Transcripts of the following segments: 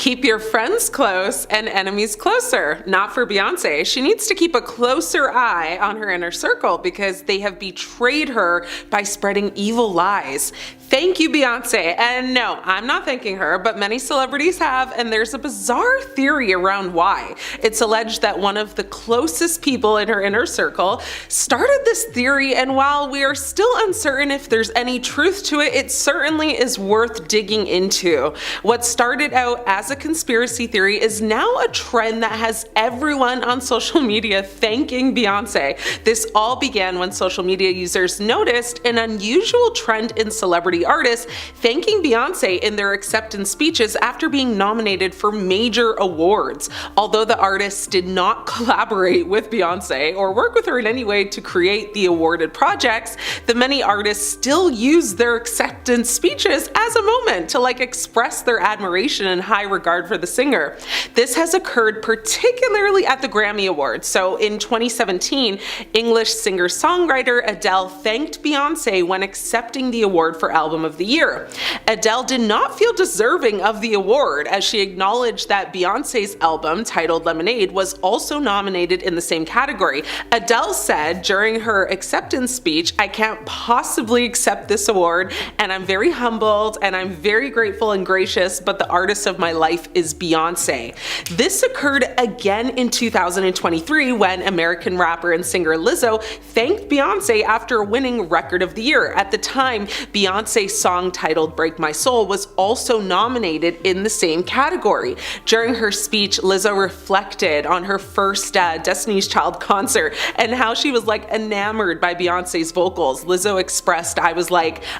Keep your friends close and enemies closer. Not for Beyonce. She needs to keep a closer eye on her inner circle because they have betrayed her by spreading evil lies. Thank you, Beyonce. And no, I'm not thanking her, but many celebrities have, and there's a bizarre theory around why. It's alleged that one of the closest people in her inner circle started this theory, and while we are still uncertain if there's any truth to it, it certainly is worth digging into. What started out as a conspiracy theory is now a trend that has everyone on social media thanking Beyonce. This all began when social media users noticed an unusual trend in celebrity artists thanking Beyonce in their acceptance speeches after being nominated for major awards. Although the artists did not collaborate with Beyonce or work with her in any way to create the awarded projects, the many artists still use their acceptance speeches as a moment to express their admiration and high regard for the singer. This has occurred particularly at the Grammy Awards. So in 2017, English singer-songwriter Adele thanked Beyonce when accepting the award for Album of the Year. Adele did not feel deserving of the award, as she acknowledged that Beyonce's album, titled Lemonade, was also nominated in the same category. Adele said during her acceptance speech, "I can't possibly accept this award, and I'm very humbled, and I'm very grateful and gracious, but the artist of my life is Beyonce." This occurred again in 2023 when American rapper and singer Lizzo thanked Beyonce after winning Record of the Year. At the time, Beyonce's song titled Break My Soul was also nominated in the same category. During her speech, Lizzo reflected on her first Destiny's Child concert and how she was enamored by Beyonce's vocals. Lizzo expressed, "I was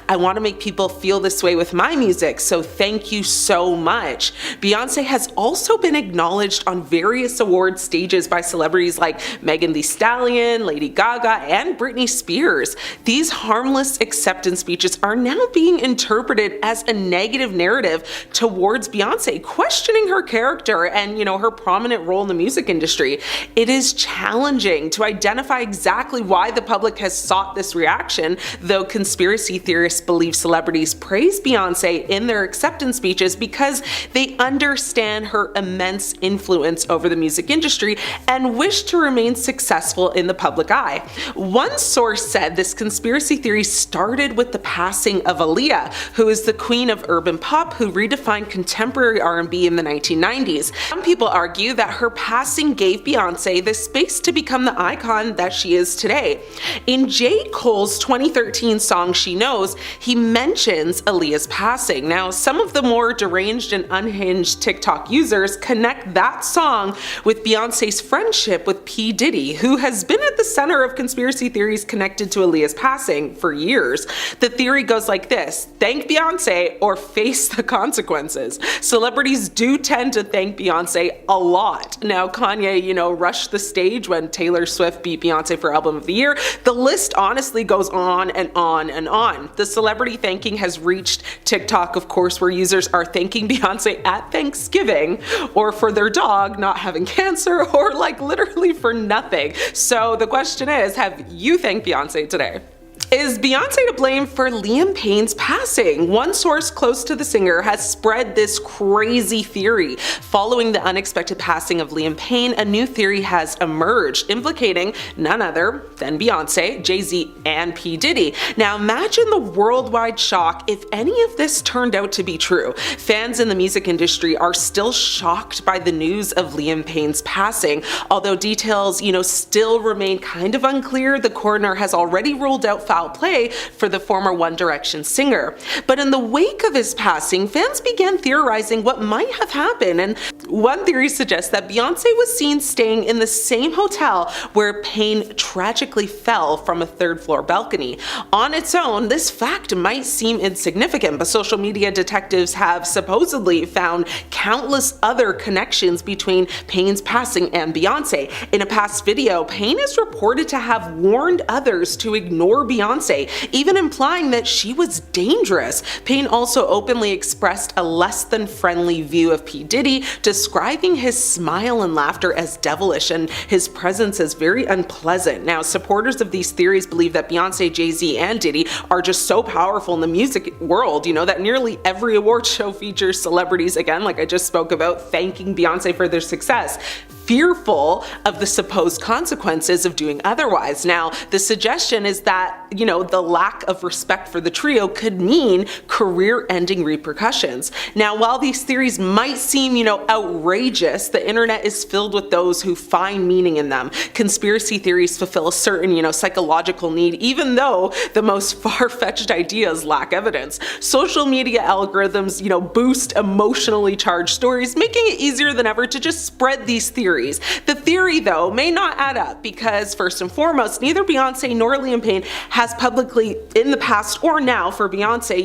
I want to make people feel this way with my music, so thank you so much." Beyonce has also been acknowledged on various award stages by celebrities like Megan Thee Stallion, Lady Gaga, and Britney Spears. These harmless acceptance speeches are now being interpreted as a negative narrative towards Beyonce, questioning her character and, her prominent role in the music industry. It is challenging to identify exactly why the public has sought this reaction, though conspiracy theorists believe celebrities praise Beyonce in their acceptance speeches because they understand her immense influence over the music industry and wish to remain successful in the public eye. One source said this conspiracy theory started with the passing of Aaliyah, who is the queen of urban pop who redefined contemporary R&B in the 1990s. Some people argue that her passing gave Beyonce the space to become the icon that she is today. In J. Cole's 2013 song She Knows, he mentions Aaliyah's passing. Now, some of the more deranged and unhinged TikTok users connect that song with Beyonce's friendship with P. Diddy, who has been at the center of conspiracy theories connected to Aaliyah's passing for years. The theory goes like this: thank Beyonce or face the consequences. Celebrities do tend to thank Beyonce a lot. Now, Kanye, rushed the stage when Taylor Swift beat Beyonce for Album of the Year. The list honestly goes on and on and on. The celebrity thanking has reached TikTok, of course, where users are thanking Beyonce at Thanksgiving, or for their dog not having cancer, or literally for nothing. So the question is, have you thanked Beyonce today? Is Beyonce to blame for Liam Payne's passing? One source close to the singer has spread this crazy theory. Following the unexpected passing of Liam Payne, a new theory has emerged, implicating none other than Beyonce, Jay Z, and P. Diddy. Now imagine the worldwide shock if any of this turned out to be true. Fans in the music industry are still shocked by the news of Liam Payne's passing. Although details, still remain kind of unclear, the coroner has already ruled out foul play for the former One Direction singer. But in the wake of his passing, fans began theorizing what might have happened, and one theory suggests that Beyonce was seen staying in the same hotel where Payne tragically fell from a third-floor balcony. On its own, this fact might seem insignificant, but social media detectives have supposedly found countless other connections between Payne's passing and Beyonce. In a past video, Payne is reported to have warned others to ignore Beyonce, even implying that she was dangerous. Payne also openly expressed a less than friendly view of P. Diddy, describing his smile and laughter as devilish and his presence as very unpleasant. Now, supporters of these theories believe that Beyonce, Jay Z, and Diddy are just so powerful in the music world, that nearly every award show features celebrities, again, like I just spoke about, thanking Beyonce for their success, fearful of the supposed consequences of doing otherwise. Now, the suggestion is that, the lack of respect for the trio could mean career-ending repercussions. Now, while these theories might seem, outrageous, the internet is filled with those who find meaning in them. Conspiracy theories fulfill a certain, psychological need, even though the most far-fetched ideas lack evidence. Social media algorithms, boost emotionally charged stories, making it easier than ever to just spread these theories. The theory, though, may not add up because, first and foremost, neither Beyonce nor Liam Payne has publicly, in the past or now for Beyonce,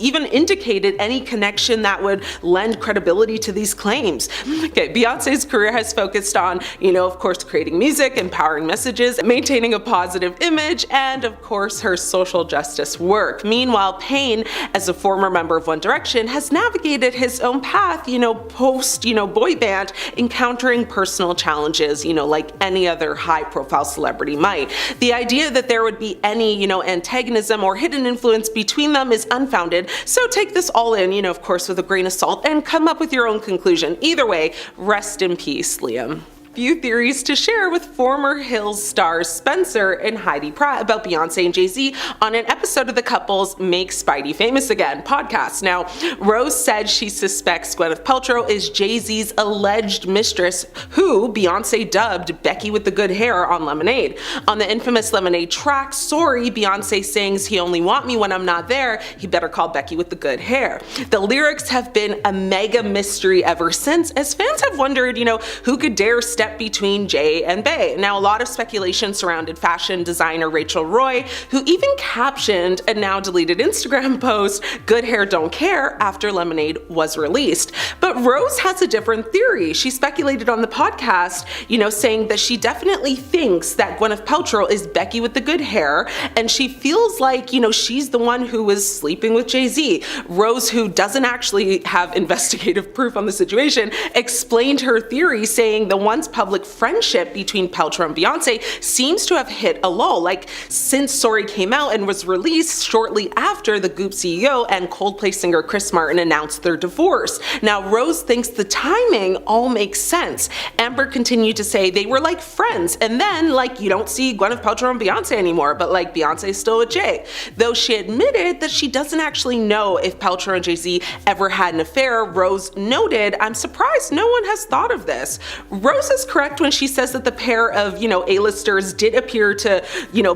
even indicated any connection that would lend credibility to these claims. Okay, Beyonce's career has focused on, of course, creating music, empowering messages, maintaining a positive image, and, of course, her social justice work. Meanwhile, Payne, as a former member of One Direction, has navigated his own path, post, boy band, encountering personal challenges, like any other high-profile celebrity might. The idea that there would be any, antagonism or hidden influence between them is unfounded, so take this all in, of course, with a grain of salt and come up with your own conclusion. Either way, rest in peace, Liam. Few theories to share with former Hills stars Spencer and Heidi Pratt about Beyonce and Jay Z on an episode of the couple's Make Spidey Famous Again podcast. Now, Rose said she suspects Gwyneth Paltrow is Jay Z's alleged mistress, who Beyonce dubbed Becky with the good hair on Lemonade. On the infamous Lemonade track, Sorry, Beyonce sings, "He only want me when I'm not there, he better call Becky with the good hair." The lyrics have been a mega mystery ever since, as fans have wondered, who could dare step between Jay and Bey. Now, a lot of speculation surrounded fashion designer Rachel Roy, who even captioned a now deleted Instagram post, "Good hair don't care," after Lemonade was released. But Rose has a different theory. She speculated on the podcast, saying that she definitely thinks that Gwyneth Paltrow is Becky with the good hair, and she feels like, she's the one who was sleeping with Jay Z. Rose, who doesn't actually have investigative proof on the situation, explained her theory, saying the once public friendship between Paltrow and Beyonce seems to have hit a lull, like since Sorry came out and was released shortly after the Goop CEO and Coldplay singer Chris Martin announced their divorce. Now, Rose thinks the timing all makes sense. Amber continued to say they were like friends, and then you don't see Gwyneth Paltrow and Beyonce anymore, but Beyonce's still with Jay. Though she admitted that she doesn't actually know if Paltrow and Jay Z ever had an affair, Rose noted, "I'm surprised no one has thought of this." Rose is correct when she says that the pair of, A-listers did appear to,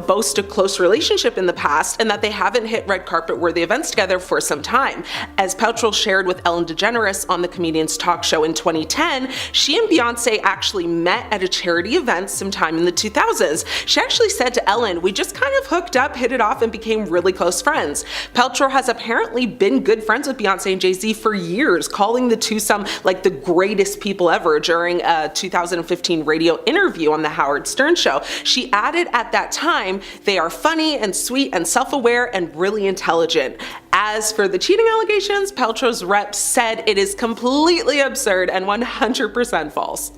boast a close relationship in the past, and that they haven't hit red carpet worthy events together for some time. As Paltrow shared with Ellen DeGeneres on the Comedian's Talk Show in 2010, she and Beyonce actually met at a charity event sometime in the 2000s. She actually said to Ellen, "We just kind of hooked up, hit it off, and became really close friends." Paltrow has apparently been good friends with Beyonce and Jay Z for years, calling the two some the greatest people ever during a 2015 radio interview on the Howard Stern show. She added at that time, "They are funny and sweet and self-aware and really intelligent." As for the cheating allegations, Paltrow's rep said it is completely absurd and 100% false.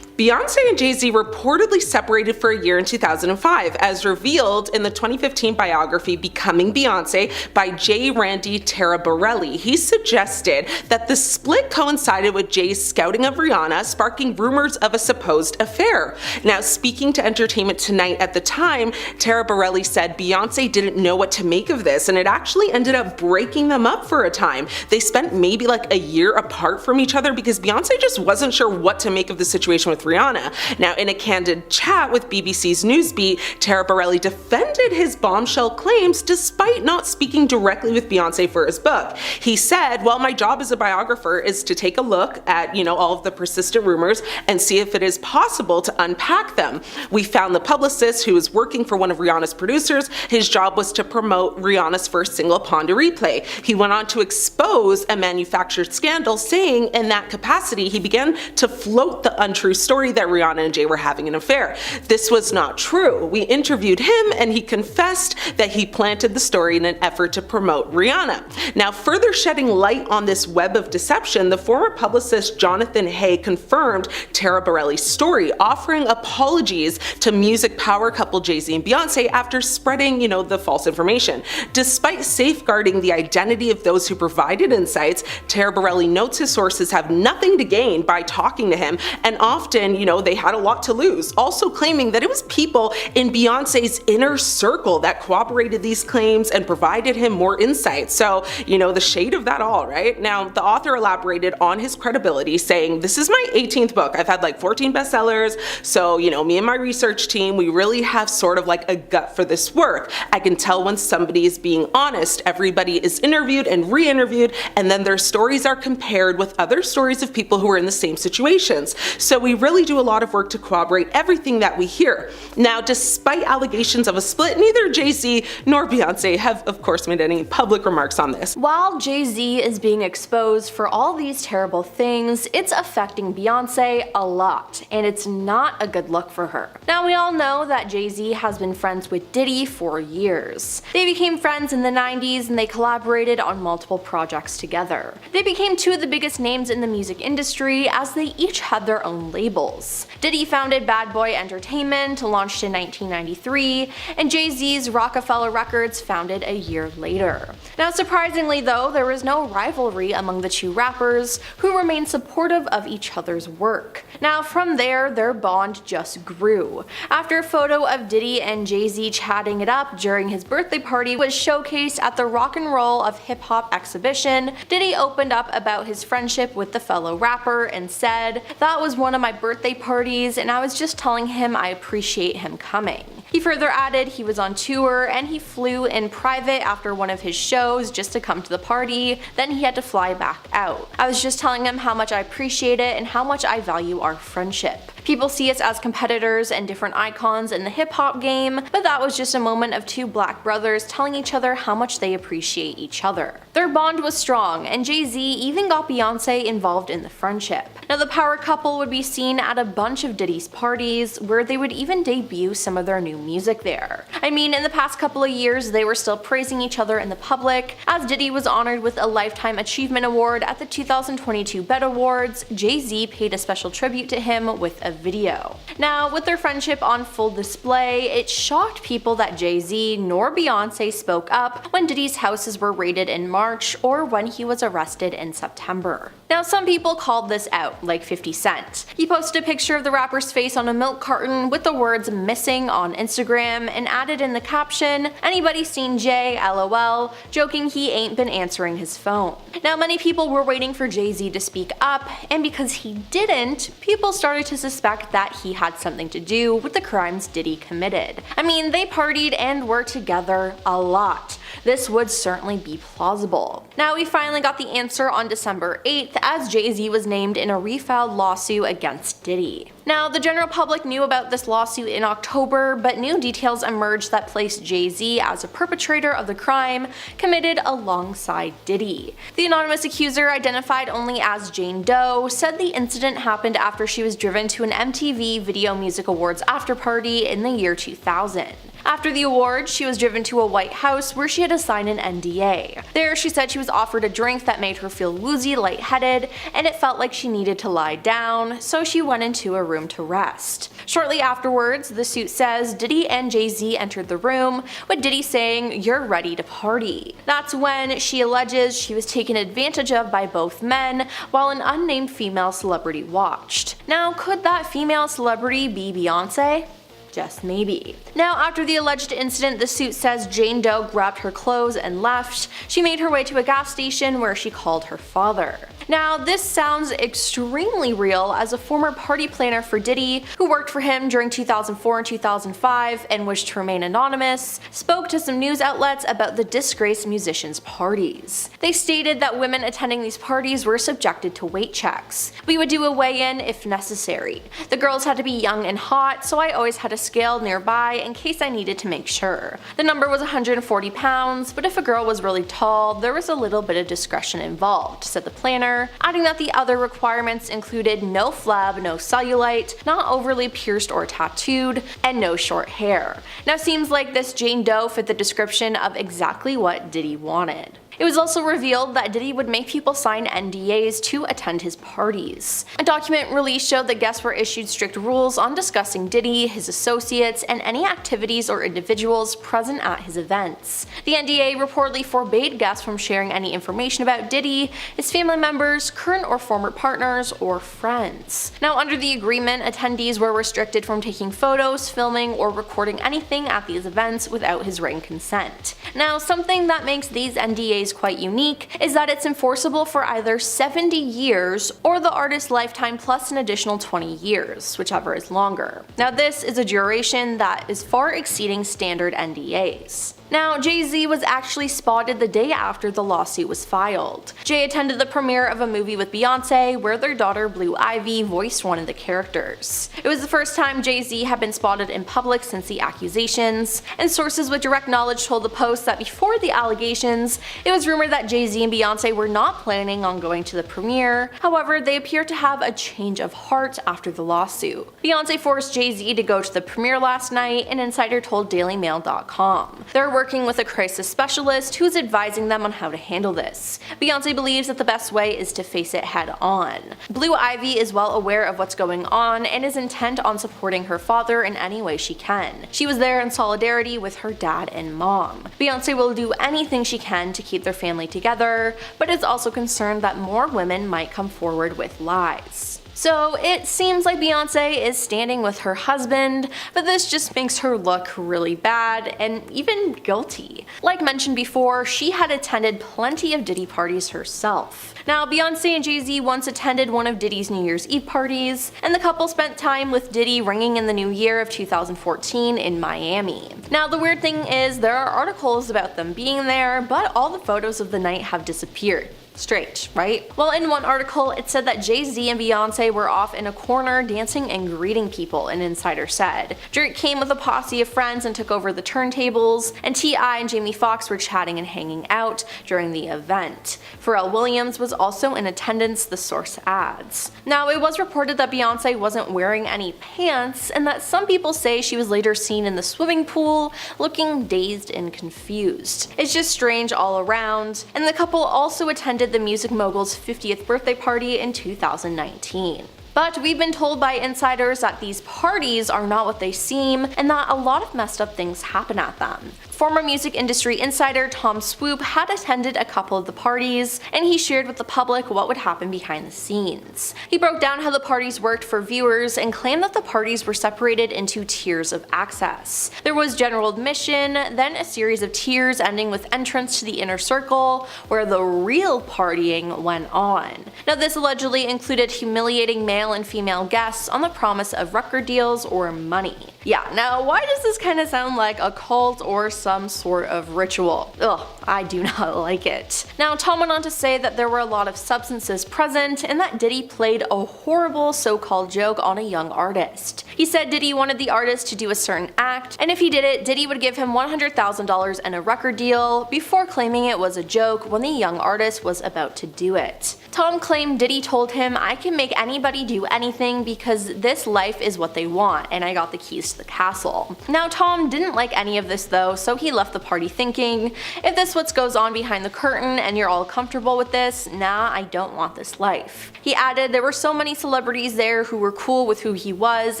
Beyonce and Jay Z reportedly separated for a year in 2005, as revealed in the 2015 biography Becoming Beyonce by J. Randy Taraborelli. He suggested that the split coincided with Jay's scouting of Rihanna, sparking rumors of a supposed affair. Now, speaking to Entertainment Tonight at the time, Taraborelli said Beyonce didn't know what to make of this, and it actually ended up breaking them up for a time. They spent maybe a year apart from each other because Beyonce just wasn't sure what to make of the situation with Rihanna. Now, in a candid chat with BBC's Newsbeat, Taraborelli defended his bombshell claims despite not speaking directly with Beyonce for his book. He said, "Well, my job as a biographer is to take a look at, all of the persistent rumors and see if it is possible to unpack them. We found the publicist who was working for one of Rihanna's producers. His job was to promote Rihanna's first single, Pon de Replay. He went on to expose a manufactured scandal, saying in that capacity he began to float the untrue story story that Rihanna and Jay were having an affair. This was not true. We interviewed him and he confessed that he planted the story in an effort to promote Rihanna. Now, further shedding light on this web of deception, the former publicist Jonathan Hay confirmed Tara Borelli's story, offering apologies to music power couple Jay Z and Beyonce after spreading, the false information. Despite safeguarding the identity of those who provided insights, Tara Borelli notes his sources have nothing to gain by talking to him, and often, they had a lot to lose, also claiming that it was people in Beyonce's inner circle that corroborated these claims and provided him more insight. So, the shade of that all, right? Now, the author elaborated on his credibility, saying, "This is my 18th book. I've had like 14 bestsellers, so, me and my research team, we really have sort of like a gut for this work. I can tell when somebody is being honest. Everybody is interviewed and re-interviewed, and then their stories are compared with other stories of people who are in the same situations. So we really do a lot of work to corroborate everything that we hear." Now, despite allegations of a split, neither Jay Z nor Beyonce have, of course, made any public remarks on this. While Jay Z is being exposed for all these terrible things, it's affecting Beyonce a lot, and it's not a good look for her. Now, we all know that Jay Z has been friends with Diddy for years. They became friends in the 90s and they collaborated on multiple projects together. They became two of the biggest names in the music industry as they each had their own labels. Diddy founded Bad Boy Entertainment, launched in 1993, and Jay Z's Rockefeller Records, founded a year later. Now, surprisingly though, there was no rivalry among the two rappers, who remained supportive of each other's work. Now, from there, their bond just grew. After a photo of Diddy and Jay Z chatting it up during his birthday party was showcased at the Rock and Roll of Hip Hop exhibition, Diddy opened up about his friendship with the fellow rapper and said, "That was one of my birthday parties and I was just telling him I appreciate him coming." He further added he was on tour and he flew in private after one of his shows just to come to the party, then he had to fly back out. "I was just telling him how much I appreciate it and how much I value our friendship. People see us as competitors and different icons in the hip hop game, but that was just a moment of two black brothers telling each other how much they appreciate each other." Their bond was strong, and Jay Z even got Beyonce involved in the friendship. Now, the power couple would be seen at a bunch of Diddy's parties, where they would even debut some of their new music there. I mean, in the past couple of years, they were still praising each other in the public, as Diddy was honored with a Lifetime Achievement Award at the 2022 BET Awards. Jay Z paid a special tribute to him with a video. Now, with their friendship on full display, it shocked people that Jay Z nor Beyonce spoke up when Diddy's houses were raided in March or when he was arrested in September. Now, some people called this out, like 50 Cent. He posted a picture of the rapper's face on a milk carton with the words "missing" on Instagram and added in the caption, "Anybody seen Jay? LOL," joking he ain't been answering his phone. Now, many people were waiting for Jay Z to speak up, and because he didn't, people started to suspect that he had something to do with the crimes Diddy committed. I mean, they partied and were together a lot. This would certainly be plausible. Now, we finally got the answer on December 8th, as Jay Z was named in a refiled lawsuit against Diddy. Now, the general public knew about this lawsuit in October, but new details emerged that placed Jay Z as a perpetrator of the crime committed alongside Diddy. The anonymous accuser, identified only as Jane Doe, said the incident happened after she was driven to an MTV Video Music Awards afterparty in the year 2000. After the awards, she was driven to a White House where she had to sign an NDA. There, she said she was offered a drink that made her feel woozy, lightheaded, and it felt like she needed to lie down, so she went into a room to rest. Shortly afterwards, the suit says Diddy and Jay Z entered the room, with Diddy saying, "You're ready to party." That's when she alleges she was taken advantage of by both men, while an unnamed female celebrity watched. Now, could that female celebrity be Beyonce? Just maybe. Now, after the alleged incident, the suit says Jane Doe grabbed her clothes and left. She made her way to a gas station where she called her father. Now, this sounds extremely real, as a former party planner for Diddy, who worked for him during 2004 and 2005 and wished to remain anonymous, spoke to some news outlets about the disgraced musicians' parties. They stated that women attending these parties were subjected to weight checks. "We would do a weigh-in if necessary. The girls had to be young and hot, so I always had to scale nearby in case I needed to make sure. The number was 140 pounds, but if a girl was really tall, there was a little bit of discretion involved, said the planner, adding that the other requirements included no flab, no cellulite, not overly pierced or tattooed, and no short hair. Now seems like this Jane Doe fit the description of exactly what Diddy wanted. It was also revealed that Diddy would make people sign NDAs to attend his parties. A document released showed that guests were issued strict rules on discussing Diddy, his associates, and any activities or individuals present at his events. The NDA reportedly forbade guests from sharing any information about Diddy, his family members, current or former partners, or friends. Now, under the agreement, attendees were restricted from taking photos, filming, or recording anything at these events without his written consent. Now, something that makes these NDAs quite unique is that it's enforceable for either 70 years or the artist's lifetime plus an additional 20 years, whichever is longer. Now this is a duration that is far exceeding standard NDAs. Now, Jay Z was actually spotted the day after the lawsuit was filed. Jay attended the premiere of a movie with Beyonce where their daughter Blue Ivy voiced one of the characters. It was the first time Jay Z had been spotted in public since the accusations, and sources with direct knowledge told the Post that before the allegations, it was rumored that Jay Z and Beyonce were not planning on going to the premiere. However, they appear to have a change of heart after the lawsuit. Beyonce forced Jay Z to go to the premiere last night, an insider told DailyMail.com. They're working with a crisis specialist who's advising them on how to handle this. Beyonce believes that the best way is to face it head on. Blue Ivy is well aware of what's going on and is intent on supporting her father in any way she can. She was there in solidarity with her dad and mom. Beyonce will do anything she can to keep their family together, but is also concerned that more women might come forward with lies. So it seems like Beyonce is standing with her husband, but this just makes her look really bad and even guilty. Like mentioned before, she had attended plenty of Diddy parties herself. Now, Beyoncé and Jay Z once attended one of Diddy's New Year's Eve parties, and the couple spent time with Diddy ringing in the new year of 2014 in Miami. Now, the weird thing is there are articles about them being there, but all the photos of the night have disappeared. Strange, right? Well, in one article, it said that Jay Z and Beyonce were off in a corner dancing and greeting people, an insider said. Drake came with a posse of friends and took over the turntables, and T.I. and Jamie Foxx were chatting and hanging out during the event. Pharrell Williams was also in attendance, the source adds. Now, it was reported that Beyonce wasn't wearing any pants, and that some people say she was later seen in the swimming pool, looking dazed and confused. It's just strange all around, and the couple also attended the music mogul's 50th birthday party in 2019. But we've been told by insiders that these parties are not what they seem and that a lot of messed up things happen at them. Former music industry insider Tom Swoop had attended a couple of the parties, and he shared with the public what would happen behind the scenes. He broke down how the parties worked for viewers and claimed that the parties were separated into tiers of access. There was general admission, then a series of tiers ending with entrance to the inner circle, where the real partying went on. Now, this allegedly included humiliating male and female guests on the promise of record deals or money. Yeah, now why does this kind of sound like a cult or some sort of ritual? Ugh, I do not like it. Now, Tom went on to say that there were a lot of substances present and that Diddy played a horrible so-called joke on a young artist. He said Diddy wanted the artist to do a certain act, and if he did it, Diddy would give him $100,000 and a record deal before claiming it was a joke when the young artist was about to do it. Tom claimed Diddy told him, "I can make anybody do anything because this life is what they want, and I got the keys to the castle." Now, Tom didn't like any of this though, so he left the party thinking, if this what goes on behind the curtain and you're all comfortable with this, nah, I don't want this life. He added there were so many celebrities there who were cool with who he was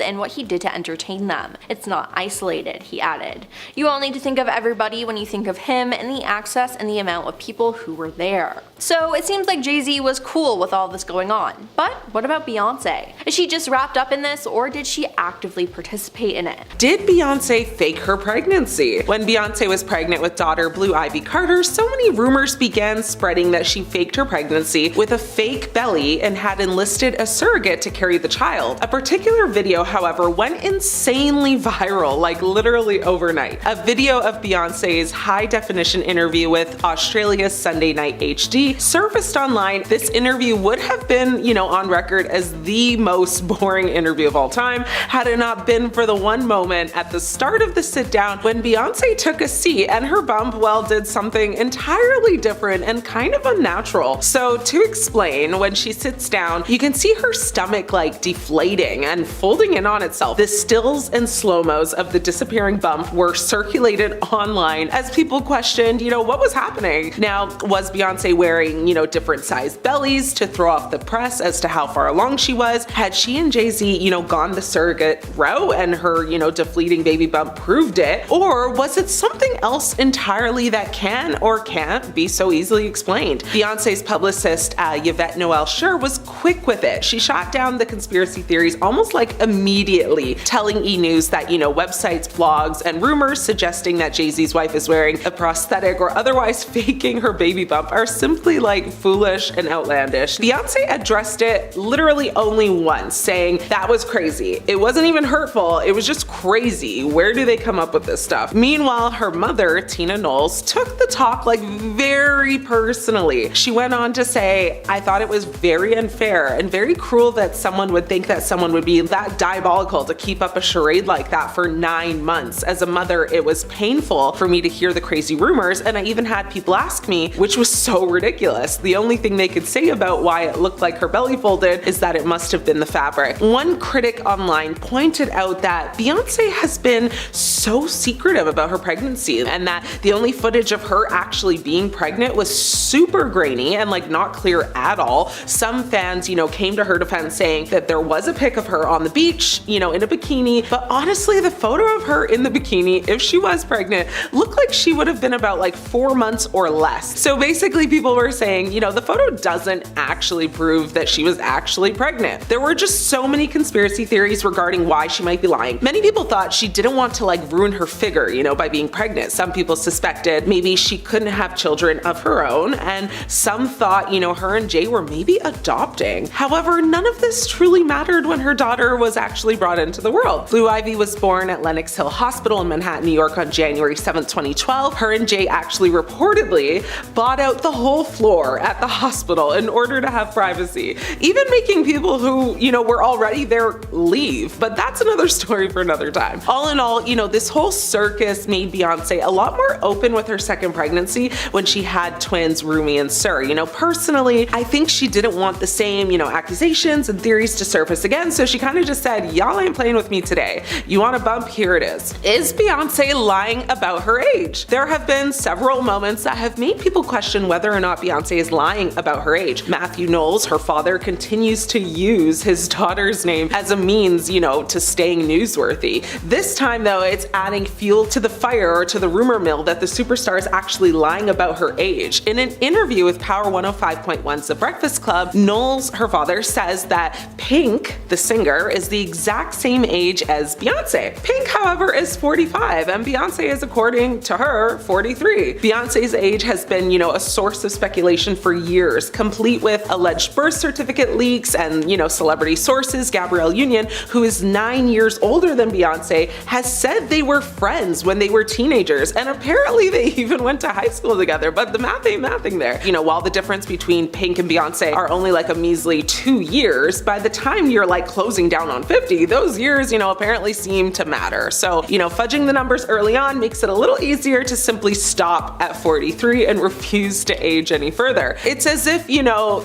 and what he did to entertain them. It's not isolated, he added. You all need to think of everybody when you think of him and the access and the amount of people who were there. So it seems like Jay Z was cool with all this going on. But what about Beyonce? Is she just wrapped up in this, or did she actively participate in it? Did Beyonce fake her pregnancy? When Beyonce Beyonce was pregnant with daughter Blue Ivy Carter, so many rumors began spreading that she faked her pregnancy with a fake belly and had enlisted a surrogate to carry the child. A particular video, however, went insanely viral, like literally overnight. A video of Beyonce's high-definition interview with Australia's Sunday Night HD surfaced online. This interview would have been, on record as the most boring interview of all time had it not been for the one moment at the start of the sit-down when Beyonce took a seat and her bump, did something entirely different and kind of unnatural. So to explain, when she sits down, you can see her stomach like deflating and folding in on itself. The stills and slow-mos of the disappearing bump were circulated online as people questioned, what was happening? Now, was Beyonce wearing, different sized bellies to throw off the press as to how far along she was? Had she and Jay Z, gone the surrogate route and her, deflating baby bump proved it? Or was it something else entirely that can or can't be so easily explained? Beyonce's publicist, Yvette Noel Schur, was quick with it. She shot down the conspiracy theories almost like immediately, telling E! News that, websites, blogs, and rumors suggesting that Jay Z's wife is wearing a prosthetic or otherwise faking her baby bump are simply like foolish and outlandish. Beyonce addressed it literally only once, saying that was crazy. It wasn't even hurtful, it was just crazy. Where do they come up with this stuff? Meanwhile, her mother, Tina Knowles, took the talk like very personally. She went on to say, "I thought it was very unfair and very cruel that someone would think that someone would be that diabolical to keep up a charade like that for 9 months. As a mother, it was painful for me to hear the crazy rumors, and I even had people ask me, which was so ridiculous. The only thing they could say about why it looked like her belly folded is that it must have been the fabric." One critic online pointed out that Beyonce has been so secretive about her pregnancy and that the only footage of her actually being pregnant was super grainy and like not clear at all. Some fans, came to her defense saying that there was a pic of her on the beach, in a bikini, but honestly the photo of her in the bikini, if she was pregnant, looked like she would have been about like 4 months or less. So basically people were saying, the photo doesn't actually prove that she was actually pregnant. There were just so many conspiracy theories regarding why she might be lying. Many people thought she didn't want to like ruin her figure, by being pregnant. Some people suspected maybe she couldn't have children of her own, and some thought, her and Jay were maybe adopting. However, none of this truly mattered when her daughter was actually brought into the world. Blue Ivy was born at Lenox Hill Hospital in Manhattan, New York on January 7th, 2012. Her and Jay actually reportedly bought out the whole floor at the hospital in order to have privacy, even making people who, were already there leave. But that's another story for another time. All in all, this whole circus made Beyonce a lot more open with her second pregnancy when she had twins Rumi and Sir. Personally, I think she didn't want the same, accusations and theories to surface again, so she kind of just said, y'all ain't playing with me today. You want a bump? Here it is. Is Beyonce lying about her age? There have been several moments that have made people question whether or not Beyonce is lying about her age. Matthew Knowles, her father, continues to use his daughter's name as a means, to staying newsworthy. This time though, it's adding fuel to the fire or to the rumor mill that the superstar is actually lying about her age. In an interview with Power 105.1's The Breakfast Club, Knowles, her father, says that Pink, the singer, is the exact same age as Beyonce. Pink, however, is 45 and Beyonce is, according to her, 43. Beyonce's age has been, a source of speculation for years, complete with alleged birth certificate leaks and, celebrity sources. Gabrielle Union, who is 9 years older than Beyonce, has said they were friends when they were teenagers, and apparently they even went to high school together, but the math ain't mathing there. While the difference between Pink and Beyonce are only like a measly 2 years, by the time you're like closing down on 50, those years, apparently seem to matter. So, fudging the numbers early on makes it a little easier to simply stop at 43 and refuse to age any further. It's as if,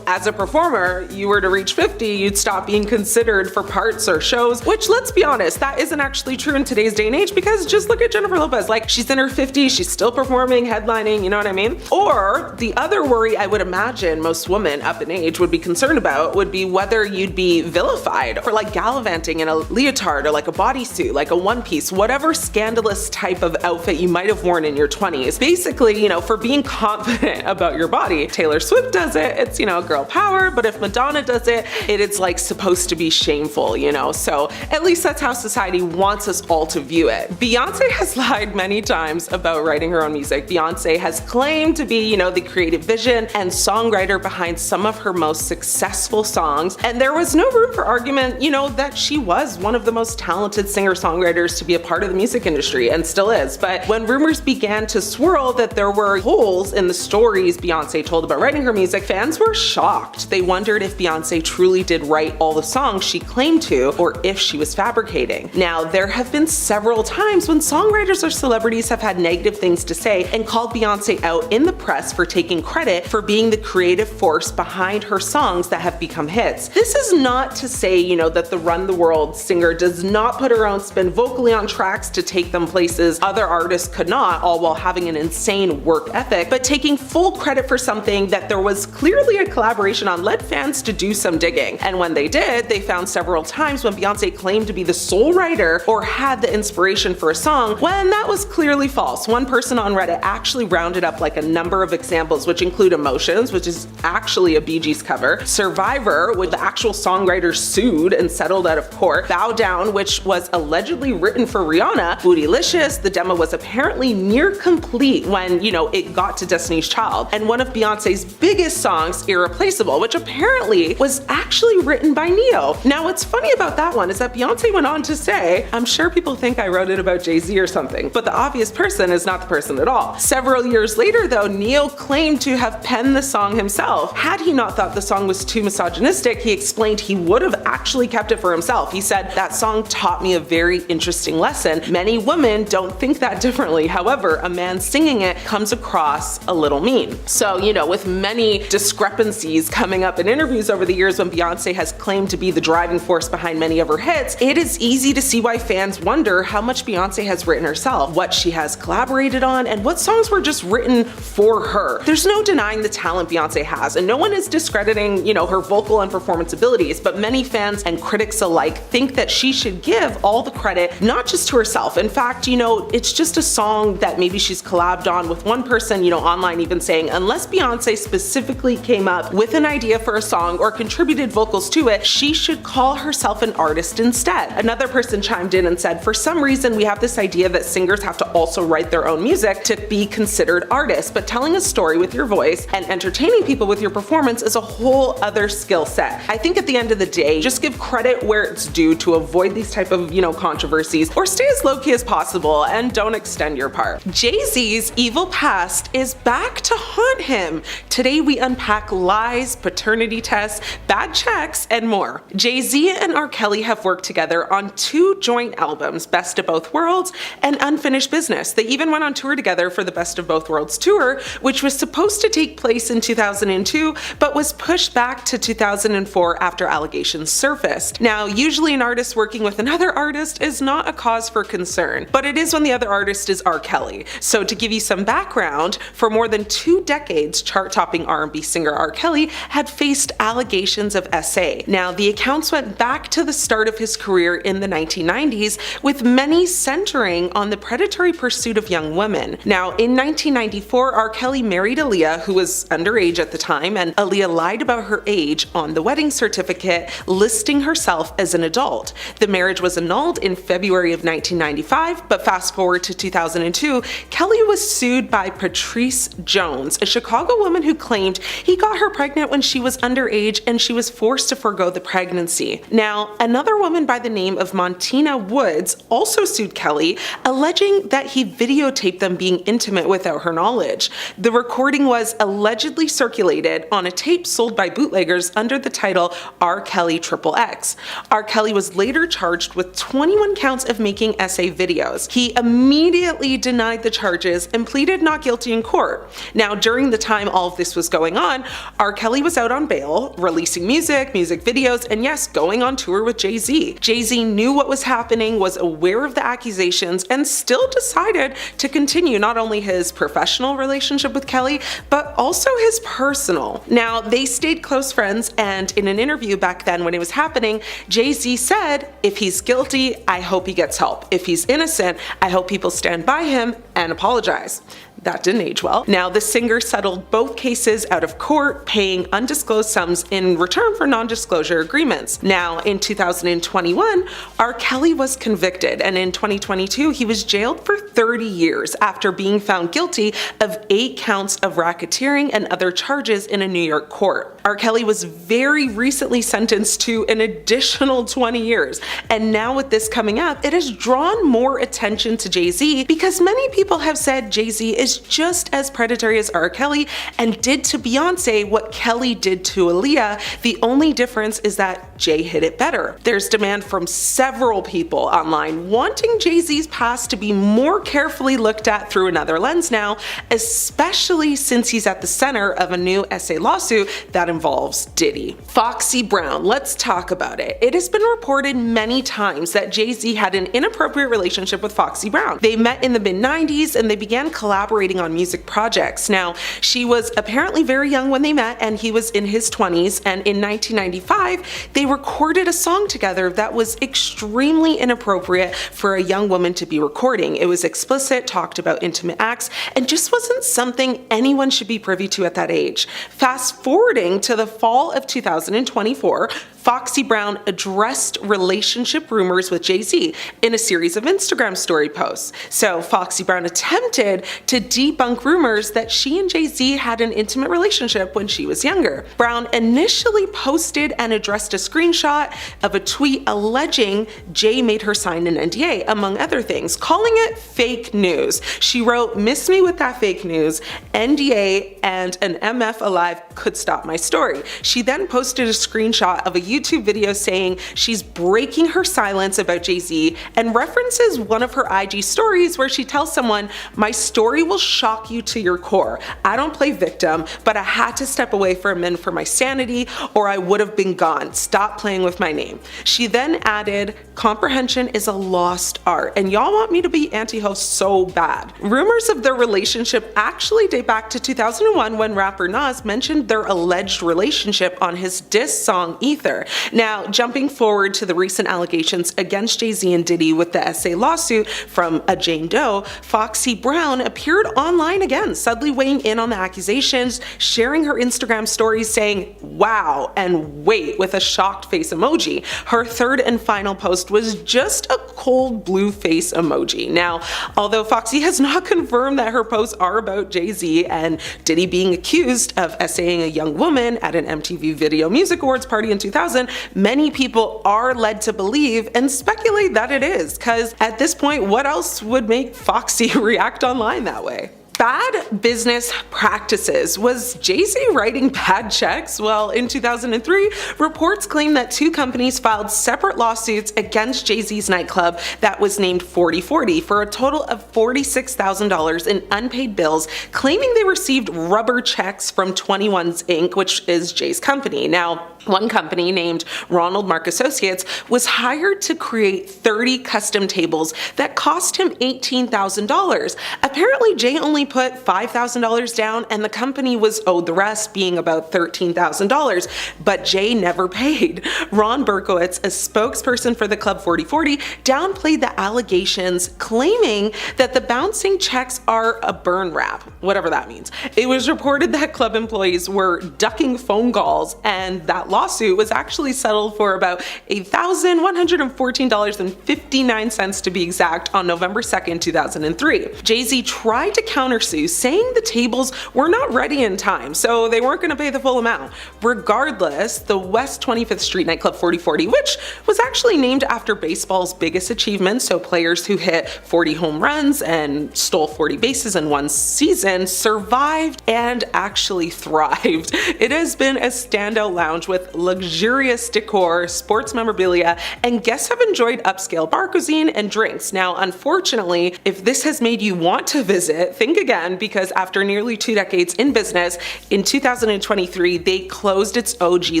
as a performer, you were to reach 50, you'd stop being considered for parts or shows, which, let's be honest, that isn't actually true in today's day and age, because just look at Jennifer Lopez. Like, she's in her 50s, she's still performing, headlining, you know what I mean? Or the other worry I would imagine most women up in age would be concerned about would be whether you'd be vilified for like gallivanting in a leotard or like a bodysuit, like a one piece, whatever scandalous type of outfit you might have worn in your 20s. Basically, for being confident about your body. Taylor Swift does it, it's, girl power, but if Madonna does it, it's like supposed to be shameful, So at least that's how society wants us all to view it. Beyonce has lied many many times about writing her own music. Beyonce has claimed to be, the creative vision and songwriter behind some of her most successful songs, and there was no room for argument, that she was one of the most talented singer-songwriters to be a part of the music industry, and still is. But when rumors began to swirl that there were holes in the stories Beyonce told about writing her music, fans were shocked. They wondered if Beyonce truly did write all the songs she claimed to, or if she was fabricating. Now, there have been several times when songwriters or celebrities have had negative things to say and called Beyonce out in the press for taking credit for being the creative force behind her songs that have become hits. This is not to say, that the Run the World singer does not put her own spin vocally on tracks to take them places other artists could not, all while having an insane work ethic, but taking full credit for something that there was clearly a collaboration on led fans to do some digging. And when they did, they found several times when Beyonce claimed to be the sole writer or had the inspiration for a song, when that was clearly false. One person on Reddit actually rounded up like a number of examples, which include Emotions, which is actually a Bee Gees cover, Survivor, with the actual songwriter sued and settled out of court, Bow Down, which was allegedly written for Rihanna, Bootylicious, the demo was apparently near complete when, it got to Destiny's Child, and one of Beyonce's biggest songs, Irreplaceable, which apparently was actually written by Neo. Now, what's funny about that one is that Beyonce went on to say, "I'm sure people think I wrote it about Jay Z or something, but the obvious person is not the person at all." Several years later, though, Neo claimed to have penned the song himself. Had he not thought the song was too misogynistic, he explained he would have actually kept it for himself. He said, "That song taught me a very interesting lesson. Many women don't think that differently. However, a man singing it comes across a little mean." So, with many discrepancies coming up in interviews over the years when Beyonce has claimed to be the driving force behind many of her hits, it is easy to see why fans wonder how much Beyonce has written herself, what she has collaborated on, and what songs were just written for her. There's no denying the talent Beyonce has, and no one is discrediting, her vocal and performance abilities, but many fans and critics alike think that she should give all the credit, not just to herself. In fact, it's just a song that maybe she's collabed on, with one person, online even saying, unless Beyonce specifically came up with an idea for a song or contributed vocals to it, she should call herself an artist instead. Another person chimed in and said, "For some reason, we have this idea that singers have to also write their own music to be considered artists, but telling a story with your voice and entertaining people with your performance is a whole other skill set. I think at the end of the day, just give credit where it's due to avoid these type of, controversies, or stay as low-key as possible and don't extend your part." Jay Z's evil past is back to haunt him. Today we unpack lies, paternity tests, bad checks, and more. Jay Z and R. Kelly have worked together on 2 joint albums, Best of Both Worlds and Unfinished Business. They even went on tour together for the Best of Both Worlds tour, which was supposed to take place in 2002, but was pushed back to 2004 after allegations surfaced. Now, usually an artist working with another artist is not a cause for concern, but it is when the other artist is R. Kelly. So to give you some background, for more than 2 decades, chart-topping R&B singer R. Kelly had faced allegations of SA. Now, the accounts went back to the start of his career in the 1990s, with many centering on the predatory pursuit of young women. Now, in 1994, R. Kelly married Aaliyah, who was underage at the time, and Aaliyah lied about her age on the wedding certificate, listing herself as an adult. The marriage was annulled in February of 1995, but fast forward to 2002, Kelly was sued by Patrice Jones, a Chicago woman who claimed he got her pregnant when she was underage and she was forced to forego the pregnancy. Now, another woman by the name of Montina Woods also sued Kelly, alleging that he videotaped them being intimate without her knowledge. The recording was allegedly circulated on a tape sold by bootleggers under the title R. Kelly XXX. R. Kelly was later charged with 21 counts of making SA videos. He immediately denied the charges and pleaded not guilty in court. Now, during the time all of this was going on, R. Kelly was out on bail, releasing music videos, and yes, going on tour with Jay Z. Jay Z knew what was happening, was aware of the accusations, and still decided to continue not only his professional relationship with Kelly, but also his personal. Now, they stayed close friends, and in an interview back then when it was happening, Jay Z said, "If he's guilty, I hope he gets help. If he's innocent, I hope people stand by him and apologize." That didn't age well. Now, the singer settled both cases out of court, paying undisclosed sums in return for non-disclosure agreements. Now, in 2021, R. Kelly was convicted, and in 2022, he was jailed for 30 years after being found guilty of 8 counts of racketeering and other charges in a New York court. R. Kelly was very recently sentenced to an additional 20 years, and now with this coming up, it has drawn more attention to Jay Z because many people have said Jay Z is just as predatory as R. Kelly and did to Beyonce what Kelly did to Aaliyah. The only difference is that Jay hit it better. There's demand from several people online wanting Jay Z's past to be more carefully looked at through another lens now, especially since he's at the center of a new SA lawsuit that involves Diddy. Foxy Brown, let's talk about it. It has been reported many times that Jay Z had an inappropriate relationship with Foxy Brown. They met in the mid-90s and they began collaborating on music projects. Now, she was apparently very young when they met and he was in his 20s, and in 1995 they recorded a song together that was extremely inappropriate for a young woman to be recording. It was explicit, talked about intimate acts, and just wasn't something anyone should be privy to at that age. Fast forwarding to the fall of 2024, Foxy Brown addressed relationship rumors with Jay Z in a series of Instagram story posts. So Foxy Brown attempted to debunk rumors that she and Jay Z had an intimate relationship when she was younger. Brown initially posted and addressed a screenshot of a tweet alleging Jay made her sign an NDA, among other things, calling it fake news. She wrote, "Miss me with that fake news, NDA and an MF alive could stop my story." She then posted a screenshot of a YouTube video saying she's breaking her silence about Jay Z and references one of her IG stories where she tells someone, "My story will shock you to your core. I don't play victim, but I had to step away for a minute for my sanity or I would have been gone. Stop playing with my name." She then added, "Comprehension is a lost art and y'all want me to be anti-host so bad." Rumors of their relationship actually date back to 2001 when rapper Nas mentioned their alleged relationship on his diss song Ether. Now, jumping forward to the recent allegations against Jay Z and Diddy with the SA lawsuit from a Jane Doe, Foxy Brown appeared online again, suddenly weighing in on the accusations, sharing her Instagram stories saying, "Wow," and "Wait," with a shocked face emoji. Her third and final post was just a cold blue face emoji. Now, although Foxy has not confirmed that her posts are about Jay Z and Diddy being accused of essaying a young woman at an MTV Video Music Awards party in 2000, many people are led to believe and speculate that it is, because at this point, what else would make Foxy react online that way? Bad business practices. Was Jay Z writing bad checks? Well, in 2003, reports claim that 2 companies filed separate lawsuits against Jay Z's nightclub that was named 4040 for a total of $46,000 in unpaid bills, claiming they received rubber checks from 21's Inc., which is Jay's company. Now, one company named Ronald Mark Associates was hired to create 30 custom tables that cost him $18,000. Apparently, Jay only put $5,000 down and the company was owed the rest, being about $13,000, but Jay never paid. Ron Berkowitz, a spokesperson for the Club 4040, downplayed the allegations, claiming that the bouncing checks are a burn wrap, whatever that means. It was reported that club employees were ducking phone calls, and that lawsuit was actually settled for about $1,114.59 to be exact on November 2nd, 2003. Jay Z tried to countersue, saying the tables were not ready in time, so they weren't going to pay the full amount. Regardless, the West 25th Street nightclub 4040, which was actually named after baseball's biggest achievement, so players who hit 40 home runs and stole 40 bases in one season, survived and actually thrived. It has been a standout lounge with luxurious decor, sports memorabilia, and guests have enjoyed upscale bar cuisine and drinks. Now, unfortunately, if this has made you want to visit, think again, because after nearly 2 decades in business, in 2023, they closed its OG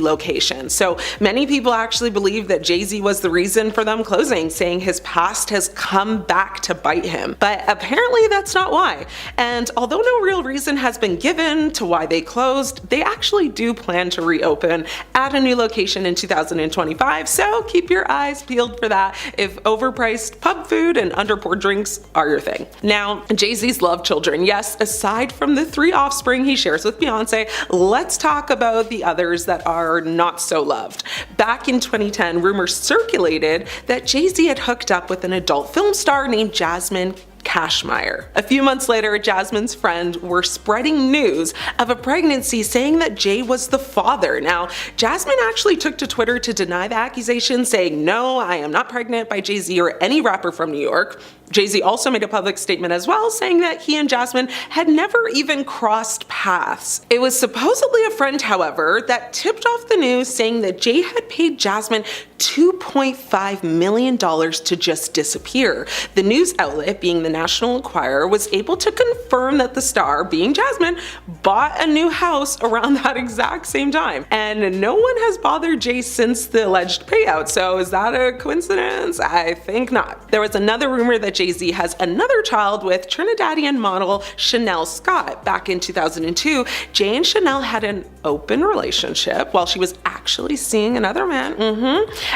location. So many people actually believe that Jay Z was the reason for them closing, saying his past has come back to bite him. But apparently that's not why. And although no real reason has been given to why they closed, they actually do plan to reopen at a new location in 2025, so keep your eyes peeled for that if overpriced pub food and underpoured drinks are your thing. Now, Jay Z's love children, yes, aside from the 3 offspring he shares with Beyonce, let's talk about the others that are not so loved. Back in 2010, rumors circulated that Jay Z had hooked up with an adult film star named Jasmine Cashmere. A few months later, Jasmine's friends were spreading news of a pregnancy, saying that Jay was the father. Now, Jasmine actually took to Twitter to deny the accusation, saying, "No, I am not pregnant by Jay Z or any rapper from New York." Jay Z also made a public statement as well, saying that he and Jasmine had never even crossed paths. It was supposedly a friend, however, that tipped off the news, saying that Jay had paid Jasmine $2.5 million to just disappear. The news outlet, being the National Enquirer, was able to confirm that the star, being Jasmine, bought a new house around that exact same time. And no one has bothered Jay since the alleged payout, so is that a coincidence? I think not. There was another rumor that Jay Z has another child with Trinidadian model Chanel Scott. Back in 2002, Jay and Chanel had an open relationship while she was actually seeing another man.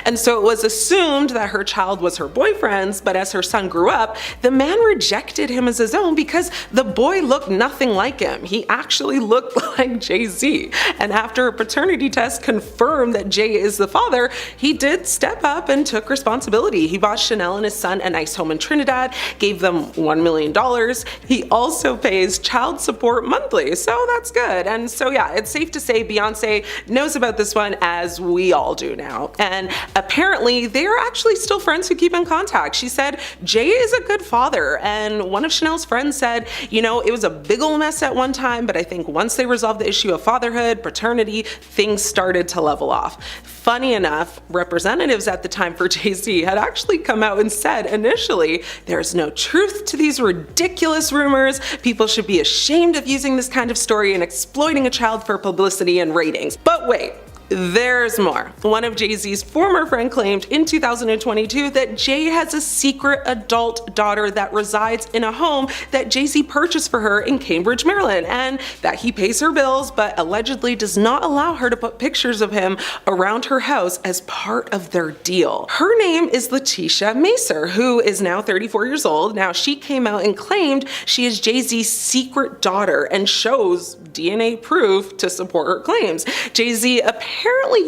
And so it was assumed that her child was her boyfriend's, but as her son grew up, the man rejected him as his own because the boy looked nothing like him. He actually looked like Jay Z. And after a paternity test confirmed that Jay is the father, he did step up and took responsibility. He bought Chanel and his son a nice home in Trinidad, gave them $1 million. He also pays child support monthly, so that's good. And so yeah, it's safe to say Beyonce knows about this one, as we all do now. And apparently they're actually still friends who keep in contact. She said Jay is a good father, and one of Chanel's friends said, you know, it was a big ol' mess at one time, but I think once they resolved the issue of fatherhood, paternity, things started to level off. Funny enough, representatives at the time for Jay Z had actually come out and said initially, there's no truth to these ridiculous rumors. People should be ashamed of using this kind of story and exploiting a child for publicity and ratings. But wait, there's more. One of Jay Z's former friends claimed in 2022 that Jay has a secret adult daughter that resides in a home that Jay Z purchased for her in Cambridge, Maryland, and that he pays her bills but allegedly does not allow her to put pictures of him around her house as part of their deal. Her name is Letitia Macer, who is now 34 years old. Now, she came out and claimed she is Jay Z's secret daughter and shows DNA proof to support her claims. Jay Z apparently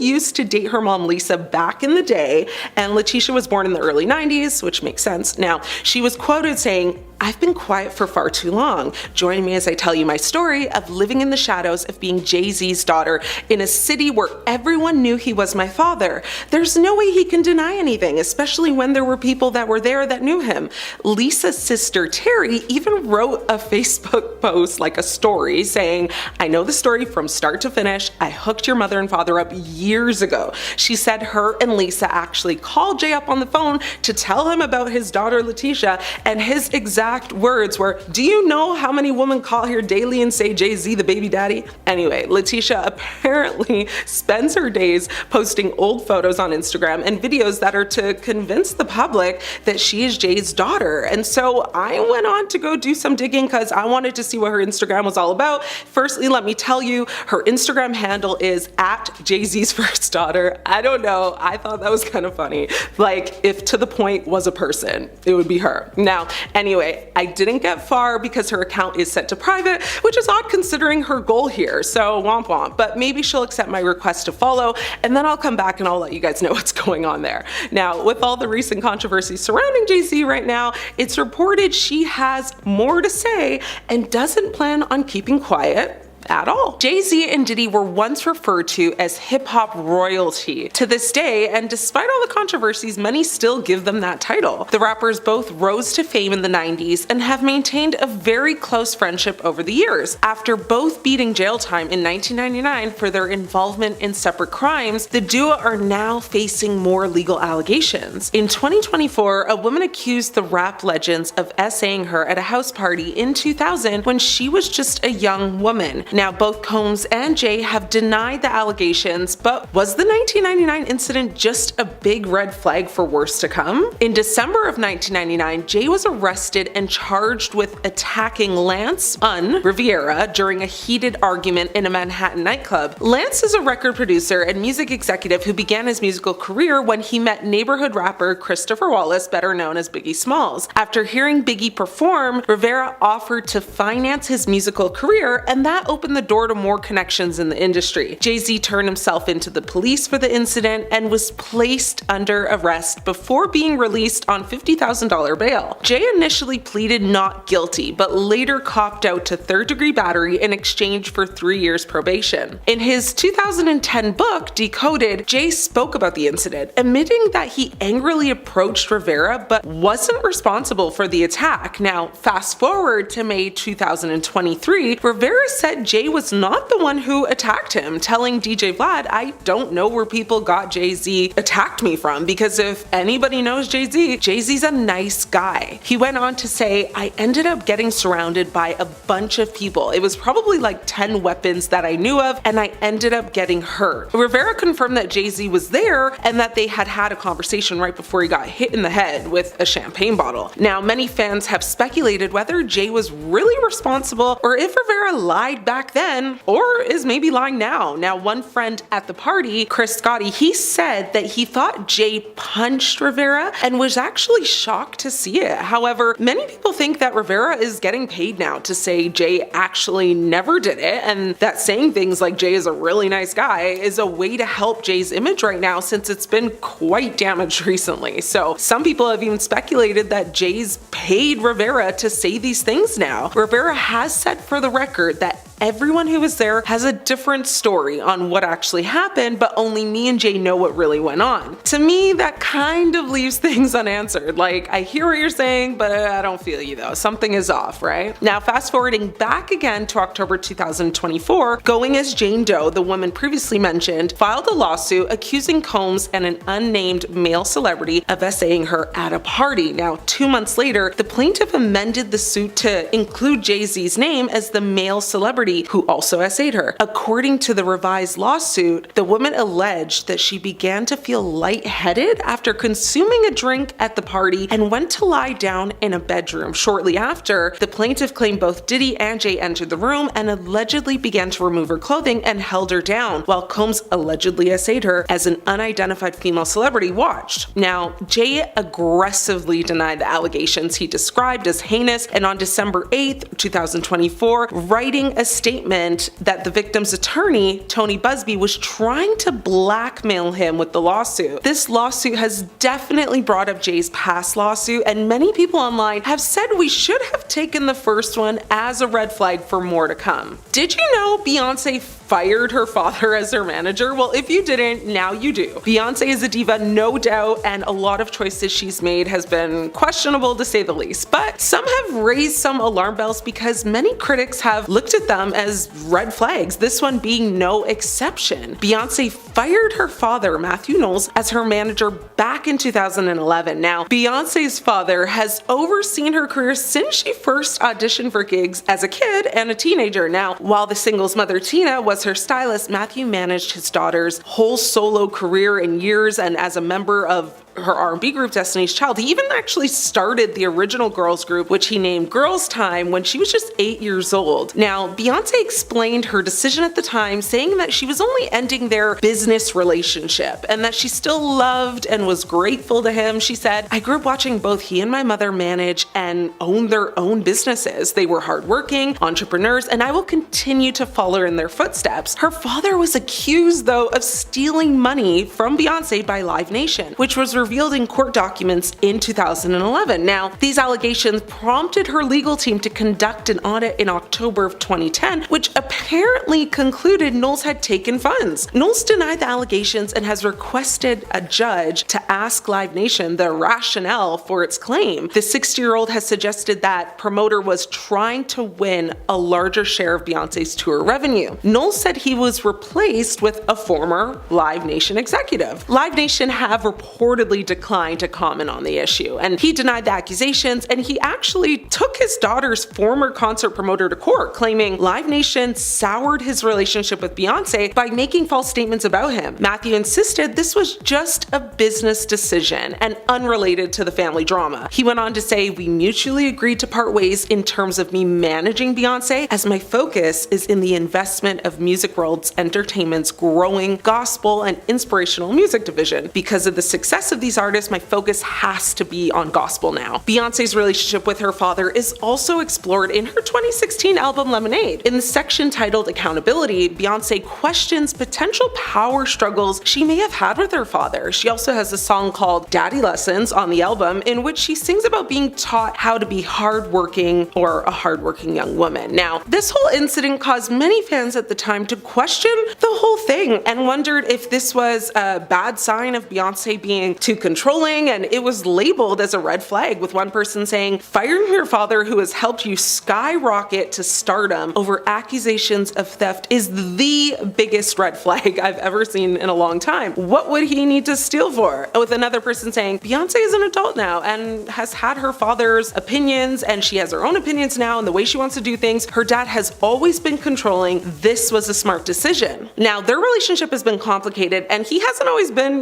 used to date her mom Lisa back in the day, and Letitia was born in the early 90s, which makes sense. Now, she was quoted saying, "I've been quiet for far too long. Join me as I tell you my story of living in the shadows of being Jay Z's daughter in a city where everyone knew he was my father. There's no way he can deny anything, especially when there were people that were there that knew him." Lisa's sister Terry even wrote a Facebook post, like a story, saying, "I know the story from start to finish. I hooked your mother and father up years ago." She said her and Lisa actually called Jay up on the phone to tell him about his daughter Letitia, and his exact words were, "Do you know how many women call here daily and say Jay Z the baby daddy?" Anyway, Letitia apparently spends her days posting old photos on Instagram and videos that are to convince the public that she is Jay's daughter. And so I went on to go do some digging because I wanted to see what her Instagram was all about. Firstly, let me tell you, her Instagram handle is at Jay Z's first daughter. I don't know, I thought that was kind of funny. Like, if to the point was a person, it would be her. Now, anyway, I didn't get far because her account is set to private, which is odd considering her goal here, so womp womp. But maybe she'll accept my request to follow, and then I'll come back and I'll let you guys know what's going on there. Now, with all the recent controversy surrounding Jay Z right now, it's reported she has more to say and doesn't plan on keeping quiet at all. Jay Z and Diddy were once referred to as hip-hop royalty. To this day, and despite all the controversies, many still give them that title. The rappers both rose to fame in the 90s and have maintained a very close friendship over the years. After both beating jail time in 1999 for their involvement in separate crimes, the duo are now facing more legal allegations. In 2024, a woman accused the rap legends of essaying her at a house party in 2000 when she was just a young woman. Now, both Combs and Jay have denied the allegations, but was the 1999 incident just a big red flag for worse to come? In December of 1999, Jay was arrested and charged with attacking Lance Riviera during a heated argument in a Manhattan nightclub. Lance is a record producer and music executive who began his musical career when he met neighborhood rapper Christopher Wallace, better known as Biggie Smalls. After hearing Biggie perform, Rivera offered to finance his musical career, and that opened the door to more connections in the industry. Jay Z turned himself into the police for the incident and was placed under arrest before being released on $50,000 bail. Jay initially pleaded not guilty, but later copped out to third-degree battery in exchange for 3 years probation. In his 2010 book, Decoded, Jay spoke about the incident, admitting that he angrily approached Rivera but wasn't responsible for the attack. Now, fast forward to May 2023, Rivera said Jay was not the one who attacked him, telling DJ Vlad, "I don't know where people got Jay-Z attacked me from, because if anybody knows Jay-Z, Jay-Z's a nice guy." He went on to say, "I ended up getting surrounded by a bunch of people. It was probably like 10 weapons that I knew of, and I ended up getting hurt." Rivera confirmed that Jay-Z was there and that they had had a conversation right before he got hit in the head with a champagne bottle. Now, many fans have speculated whether Jay was really responsible or if Rivera lied back then or is maybe lying now. Now, one friend at the party, Chris Scotti, he said that he thought Jay punched Rivera and was actually shocked to see it. However, many people think that Rivera is getting paid now to say Jay actually never did it, and that saying things like Jay is a really nice guy is a way to help Jay's image right now, since it's been quite damaged recently. So some people have even speculated that Jay's paid Rivera to say these things now. Rivera has said for the record that everyone who was there has a different story on what actually happened, but only me and Jay know what really went on. To me, that kind of leaves things unanswered. Like, I hear what you're saying, but I don't feel you though. Something is off, right? Now, fast forwarding back again to October 2024, Going as Jane Doe, the woman previously mentioned, filed a lawsuit accusing Combs and an unnamed male celebrity of essaying her at a party. Now, 2 months later, the plaintiff amended the suit to include Jay-Z's name as the male celebrity who also essayed her. According to the revised lawsuit, the woman alleged that she began to feel lightheaded after consuming a drink at the party and went to lie down in a bedroom. Shortly after, the plaintiff claimed both Diddy and Jay entered the room and allegedly began to remove her clothing and held her down, while Combs allegedly essayed her as an unidentified female celebrity watched. Now, Jay aggressively denied the allegations he described as heinous, and on December 8th, 2024, writing a statement that the victim's attorney, Tony Busby, was trying to blackmail him with the lawsuit. This lawsuit has definitely brought up Jay's past lawsuit, and many people online have said we should have taken the first one as a red flag for more to come. Did you know Beyonce fired her father as her manager? Well, if you didn't, now you do. Beyonce is a diva, no doubt, and a lot of choices she's made has been questionable to say the least, but some have raised some alarm bells because many critics have looked at them as red flags, this one being no exception. Beyonce fired her father, Matthew Knowles, as her manager back in 2011. Now, Beyonce's father has overseen her career since she first auditioned for gigs as a kid and a teenager. Now, while the singles mother Tina was her stylist, Matthew managed his daughter's whole solo career in years, and as a member of her R&B group Destiny's Child, he even actually started the original girls group, which he named Girls Time, when she was just 8 years old. Now, Beyonce explained her decision at the time, saying that she was only ending their business relationship and that she still loved and was grateful to him. She said, "I grew up watching both he and my mother manage and own their own businesses. They were hardworking entrepreneurs, and I will continue to follow in their footsteps." Her father was accused, though, of stealing money from Beyonce by Live Nation, which was revealed in court documents in 2011. Now, these allegations prompted her legal team to conduct an audit in October of 2010, which apparently concluded Knowles had taken funds. Knowles denied the allegations and has requested a judge to ask Live Nation the rationale for its claim. The 60-year-old has suggested that promoter was trying to win a larger share of Beyonce's tour revenue. Knowles said he was replaced with a former Live Nation executive. Live Nation have reportedly reportedly declined to comment on the issue, and he denied the accusations, and he actually took his daughter's former concert promoter to court, claiming Live Nation soured his relationship with Beyonce by making false statements about him. Matthew insisted this was just a business decision and unrelated to the family drama. He went on to say, "We mutually agreed to part ways in terms of me managing Beyonce, as my focus is in the investment of Music World's Entertainment's growing gospel and inspirational music division. Because of the success of these artists, my focus has to be on gospel now." Beyonce's relationship with her father is also explored in her 2016 album Lemonade. In the section titled Accountability, Beyonce questions potential power struggles she may have had with her father. She also has a song called Daddy Lessons on the album, in which she sings about being taught how to be hardworking, or a hardworking young woman. Now, this whole incident caused many fans at the time to question the whole thing and wondered if this was a bad sign of Beyonce being too controlling, and it was labeled as a red flag, with one person saying, "Firing your father who has helped you skyrocket to stardom over accusations of theft is the biggest red flag I've ever seen in a long time. What would he need to steal for?" With another person saying, "Beyonce is an adult now and has had her father's opinions, and she has her own opinions now and the way she wants to do things. Her dad has always been controlling. This was a smart decision." Now, their relationship has been complicated, and he hasn't always been,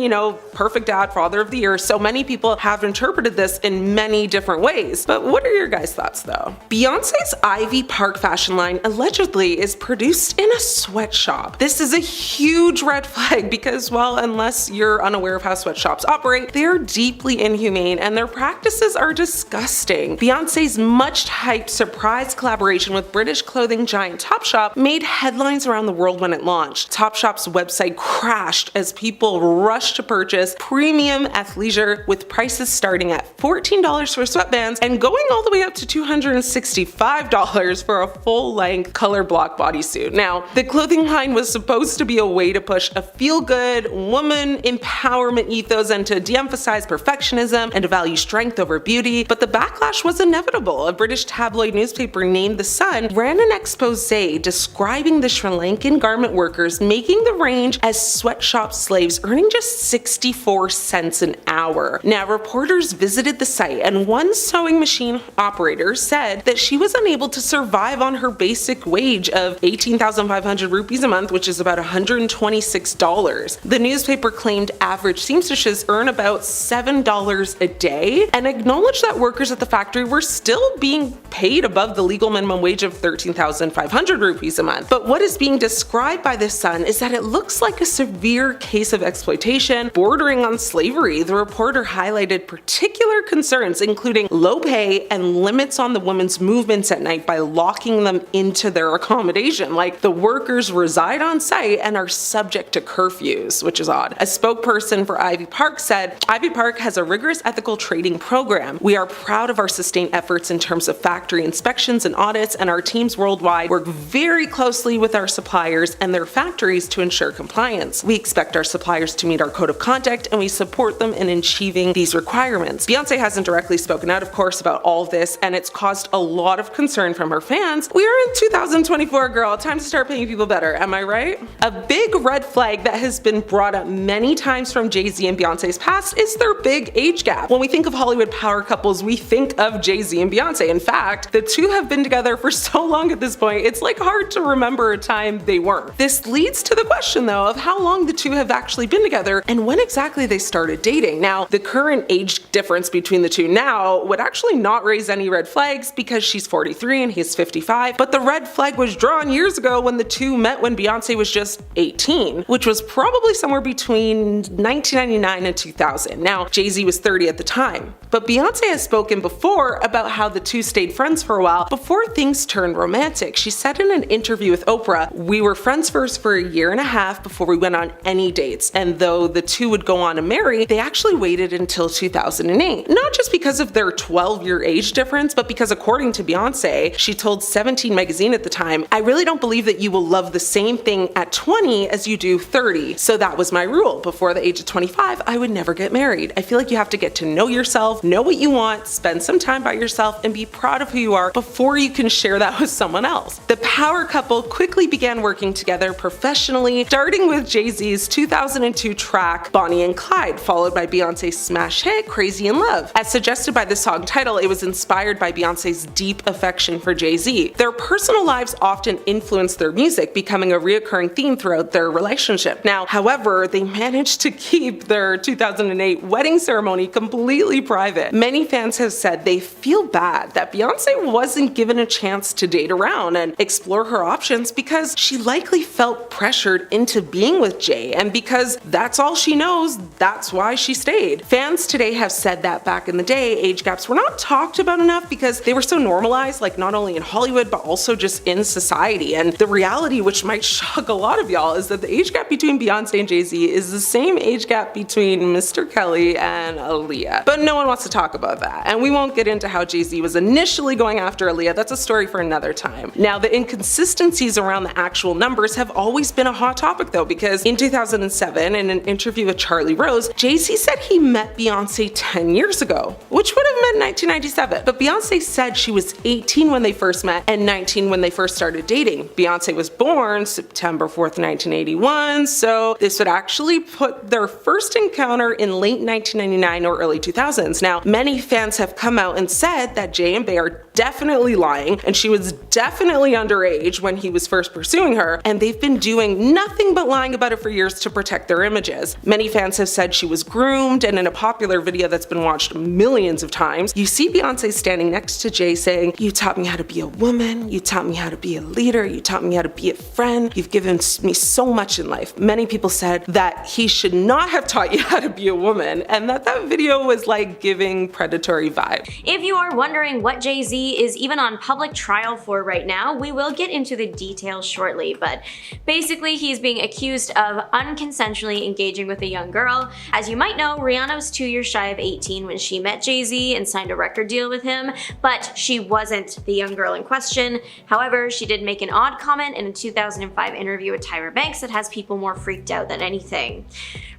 perfect dad, father of the year, so many people have interpreted this in many different ways. But what are your guys' thoughts though? Beyonce's Ivy Park fashion line allegedly is produced in a sweatshop. This is a huge red flag because, well, unless you're unaware of how sweatshops operate, they're deeply inhumane and their practices are disgusting. Beyonce's much-hyped surprise collaboration with British clothing giant Topshop made headlines around the world when it launched. Topshop's website crashed as people rushed to purchase premium athleisure, with prices starting at $14 for sweatbands and going all the way up to $265 for a full-length color block bodysuit. Now, the clothing line was supposed to be a way to push a feel-good woman empowerment ethos and to de-emphasize perfectionism and to value strength over beauty, but the backlash was inevitable. A British tabloid newspaper named The Sun ran an exposé describing the Sri Lankan garment workers making the range as sweatshop slaves, earning just 64 cents an hour. Now, reporters visited the site, and one sewing machine operator said that she was unable to survive on her basic wage of 18,500 rupees a month, which is about $126. The newspaper claimed average seamstresses earn about $7 a day, and acknowledged that workers at the factory were still being paid above the legal minimum wage of 13,500 rupees a month. But what is being described by The Sun is that it looks like a severe case of exploitation bordering on slavery. The reporter highlighted particular concerns, including low pay and limits on the women's movements at night by locking them into their accommodation. Like, the workers reside on site and are subject to curfews, which is odd. A spokesperson for Ivy Park said, "Ivy Park has a rigorous ethical trading program. We are proud of our sustained efforts in terms of factory inspections and audits, and our teams worldwide work very closely with our suppliers and their factories to ensure compliance. We expect our suppliers to meet our code of conduct, and we support them in achieving these requirements." Beyonce hasn't directly spoken out, of course, about all of this, and it's caused a lot of concern from her fans. We are in 2024, girl. Time to start paying people better, am I right? A big red flag that has been brought up many times from Jay Z and Beyonce's past is their big age gap. When we think of Hollywood power couples, we think of Jay Z and Beyonce. In fact, the two have been together for so long at this point, it's like hard to remember a time they weren't. This leads to the question though of how long the two have actually been together and when exactly they started dating. Now, the current age difference between the two now would actually not raise any red flags because she's 43 and he's 55, but the red flag was drawn years ago when the two met when Beyonce was just 18, which was probably somewhere between 1999 and 2000. Now, Jay Z was 30 at the time, but Beyonce has spoken before about how the two stayed friends for a while before things turned romantic. She said in an interview with Oprah, "We were friends first for a year and a half before we went on any dates, and though the two would go on to marry, they actually waited until 2008. Not just because of their 12-year age difference, but because according to Beyonce, she told 17 magazine at the time, "I really don't believe that you will love the same thing at 20 as you do 30. So that was my rule. Before the age of 25, I would never get married. I feel like you have to get to know yourself, know what you want, spend some time by yourself, and be proud of who you are before you can share that with someone else." The power couple quickly began working together professionally, starting with Jay Z's 2002 track Bonnie and Clyde, followed followed by Beyonce's smash hit Crazy in Love. As suggested by the song title, it was inspired by Beyonce's deep affection for Jay Z. Their personal lives often influence their music, becoming a reoccurring theme throughout their relationship. Now, however, they managed to keep their 2008 wedding ceremony completely private. Many fans have said they feel bad that Beyonce wasn't given a chance to date around and explore her options because she likely felt pressured into being with Jay, and because that's all she knows, that's why she stayed. Fans today have said that back in the day, age gaps were not talked about enough because they were so normalized, like not only in Hollywood but also just in society. And the reality, which might shock a lot of y'all, is that the age gap between Beyonce and Jay Z is the same age gap between Mr. Kelly and Aaliyah. But no one wants to talk about that, and we won't get into how Jay Z was initially going after Aaliyah. That's a story for another time. Now, the inconsistencies around the actual numbers have always been a hot topic though, because in 2007, in an interview with Charlie Rose, Jay Z said he met Beyonce 10 years ago, which would have meant 1997. But Beyonce said she was 18 when they first met and 19 when they first started dating. Beyonce was born September 4th, 1981, so this would actually put their first encounter in late 1999 or early 2000s. Now, many fans have come out and said that Jay and Bey are definitely lying, and she was definitely underage when he was first pursuing her, and they've been doing nothing but lying about it for years to protect their images. Many fans have said she was groomed, and in a popular video that's been watched millions of times, you see Beyonce standing next to Jay saying, "You taught me how to be a woman, you taught me how to be a leader, you taught me how to be a friend, you've given me so much in life." Many people said that he should not have taught you how to be a woman, and that video was like giving predatory vibe. If you are wondering what Jay Z is even on public trial for right now, we will get into the details shortly, but basically he's being accused of unconsensually engaging with a young girl. As you might know, Rihanna was 2 years shy of 18 when she met Jay Z and signed a record deal with him, but she wasn't the young girl in question. However, she did make an odd comment in a 2005 interview with Tyra Banks that has people more freaked out than anything.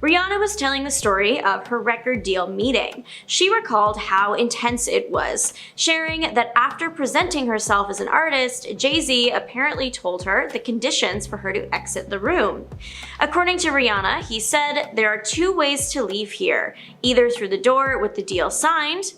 Rihanna was telling the story of her record deal meeting. She recalled how intense it was, sharing that after presenting herself as an artist, Jay Z apparently told her the conditions for her to exit the room. According to Rihanna, he said, "There are two ways to leave here, either through the door with the deal signed,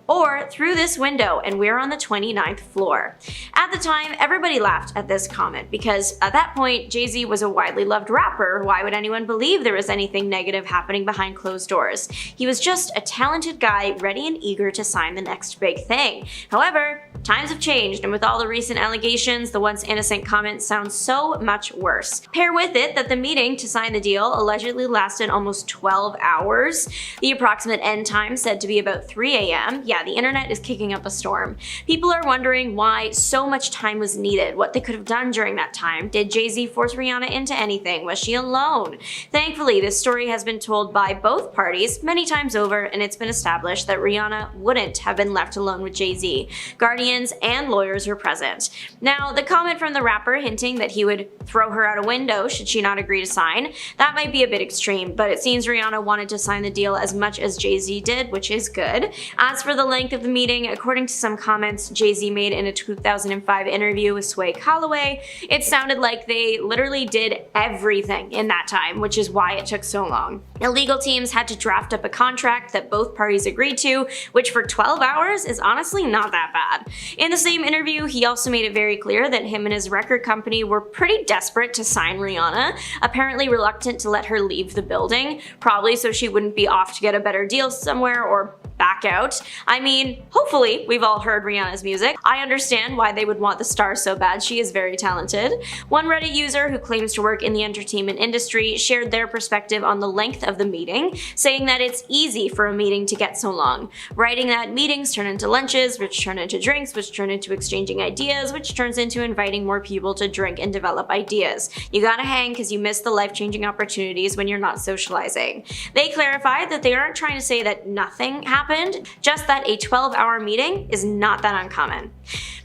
or through this window, and we're on the 29th floor. At the time, everybody laughed at this comment because at that point, Jay Z was a widely loved rapper. Why would anyone believe there was anything negative happening behind closed doors? He was just a talented guy ready and eager to sign the next big thing. However, times have changed, and with all the recent allegations, the once innocent comment sounds so much worse. Pair with it that the meeting to sign the deal allegedly lasted almost 12 hours. The approximate end time said to be about 3 a.m. Yeah, the internet is kicking up a storm. People are wondering why so much time was needed, what they could have done during that time. Did Jay Z force Rihanna into anything? Was she alone? Thankfully, this story has been told by both parties many times over, and it's been established that Rihanna wouldn't have been left alone with Jay Z. Guardians and lawyers were present. Now, the comment from the rapper hinting that he would throw her out a window should she not agree to sign, that might be a bit extreme, but it seems Rihanna wanted to sign the deal as much as Jay Z did, which is good. As for the length of the meeting, according to some comments Jay Z made in a 2005 interview with Sway Calloway, it sounded like they literally did everything in that time, which is why it took so long. Illegal teams had to draft up a contract that both parties agreed to, which for 12 hours is honestly not that bad. In the same interview, he also made it very clear that him and his record company were pretty desperate to sign Rihanna, apparently reluctant to let her leave the building, probably so she wouldn't be off to get a better deal somewhere or back out. I mean, hopefully we've all heard Rihanna's music. I understand why they would want the star so bad. She is very talented. One Reddit user who claims to work in the entertainment industry shared their perspective on the length of the meeting, saying that it's easy for a meeting to get so long, writing that meetings turn into lunches, which turn into drinks, which turn into exchanging ideas, which turns into inviting more people to drink and develop ideas. You gotta hang because you miss the life-changing opportunities when you're not socializing. They clarified that they aren't trying to say that nothing happens happened, just that a 12-hour meeting is not that uncommon.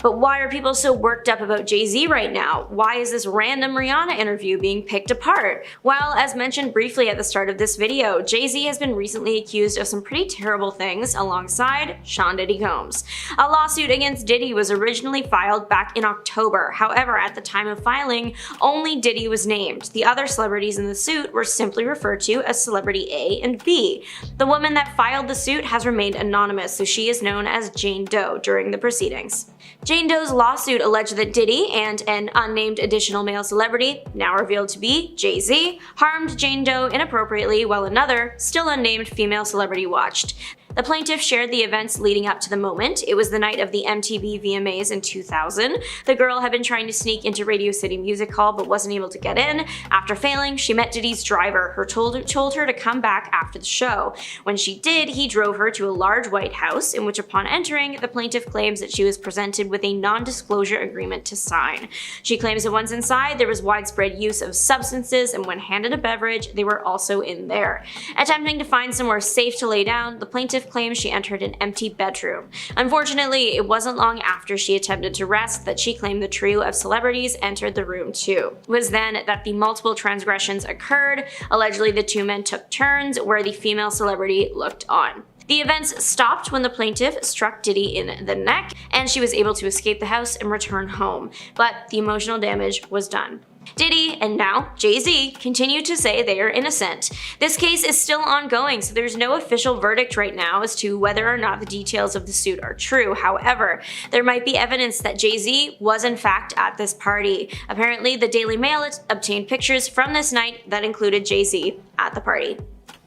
But why are people so worked up about Jay Z right now? Why is this random Rihanna interview being picked apart? Well, as mentioned briefly at the start of this video, Jay Z has been recently accused of some pretty terrible things alongside Sean Diddy Combs. A lawsuit against Diddy was originally filed back in October. However, at the time of filing, only Diddy was named. The other celebrities in the suit were simply referred to as Celebrity A and B. The woman that filed the suit has remained anonymous, so she is known as Jane Doe during the proceedings. Jane Doe's lawsuit alleged that Diddy and an unnamed additional male celebrity, now revealed to be Jay Z, harmed Jane Doe inappropriately while another, still unnamed female celebrity watched. The plaintiff shared the events leading up to the moment. It was the night of the MTV VMAs in 2000. The girl had been trying to sneak into Radio City Music Hall but wasn't able to get in. After failing, she met Diddy's driver, who told her to come back after the show. When she did, he drove her to a large white house, in which upon entering, the plaintiff claims that she was presented with a non-disclosure agreement to sign. She claims that once inside, there was widespread use of substances, and when handed a beverage, they were also in there. Attempting to find somewhere safe to lay down, the plaintiff claims she entered an empty bedroom. Unfortunately, it wasn't long after she attempted to rest that she claimed the trio of celebrities entered the room too. It was then that the multiple transgressions occurred. Allegedly, the two men took turns where the female celebrity looked on. The events stopped when the plaintiff struck Diddy in the neck, and she was able to escape the house and return home, but the emotional damage was done. Diddy, and now Jay Z, continue to say they are innocent. This case is still ongoing, so there's no official verdict right now as to whether or not the details of the suit are true. However, there might be evidence that Jay Z was in fact at this party. Apparently, the Daily Mail obtained pictures from this night that included Jay Z at the party.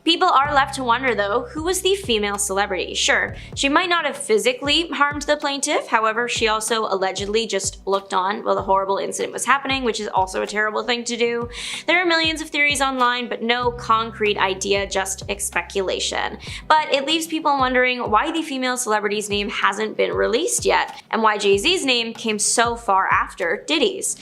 People are left to wonder though, who was the female celebrity? Sure, she might not have physically harmed the plaintiff, however, she also allegedly just looked on while the horrible incident was happening, which is also a terrible thing to do. There are millions of theories online, but no concrete idea, just speculation. But it leaves people wondering why the female celebrity's name hasn't been released yet, and why Jay Z's name came so far after Diddy's.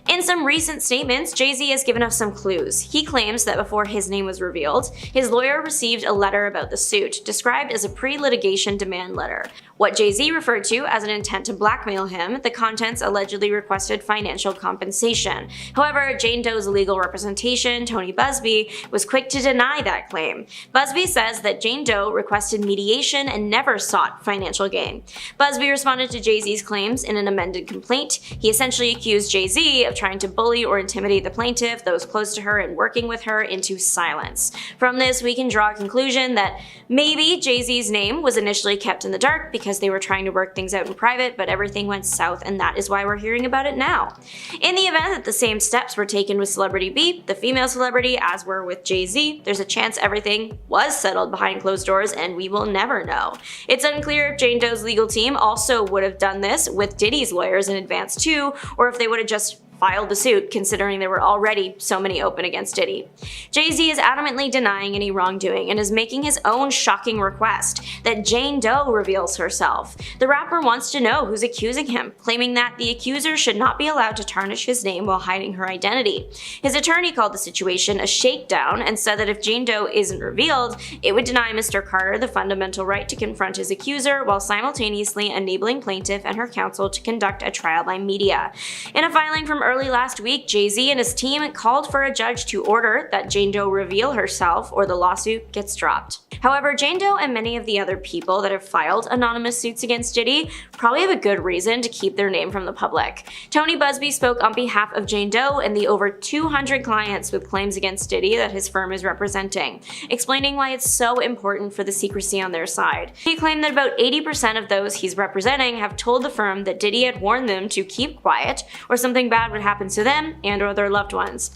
In some recent statements, Jay Z has given us some clues. He claims that before his name was revealed, his lawyer received a letter about the suit, described as a pre-litigation demand letter. What Jay Z referred to as an intent to blackmail him, the contents allegedly requested financial compensation. However, Jane Doe's legal representation, Tony Busby, was quick to deny that claim. Busby says that Jane Doe requested mediation and never sought financial gain. Busby responded to Jay Z's claims in an amended complaint. He essentially accused Jay Z of trying to bully or intimidate the plaintiff, those close to her and working with her, into silence. From this, we can draw a conclusion that maybe Jay Z's name was initially kept in the dark because they were trying to work things out in private, but everything went south, and that is why we're hearing about it now. In the event that the same steps were taken with Celebrity B, the female celebrity, as were with Jay Z, there's a chance everything was settled behind closed doors and we will never know. It's unclear if Jane Doe's legal team also would have done this with Diddy's lawyers in advance too, or if they would have just filed the suit, considering there were already so many open against Diddy. Jay Z is adamantly denying any wrongdoing and is making his own shocking request that Jane Doe reveals herself. The rapper wants to know who's accusing him, claiming that the accuser should not be allowed to tarnish his name while hiding her identity. His attorney called the situation a shakedown and said that if Jane Doe isn't revealed, it would deny Mr. Carter the fundamental right to confront his accuser while simultaneously enabling plaintiff and her counsel to conduct a trial by media. In a filing from early last week, Jay Z and his team called for a judge to order that Jane Doe reveal herself or the lawsuit gets dropped. However, Jane Doe and many of the other people that have filed anonymous suits against Diddy probably have a good reason to keep their name from the public. Tony Busby spoke on behalf of Jane Doe and the over 200 clients with claims against Diddy that his firm is representing, explaining why it's so important for the secrecy on their side. He claimed that about 80% of those he's representing have told the firm that Diddy had warned them to keep quiet or something bad would happen to them and or their loved ones.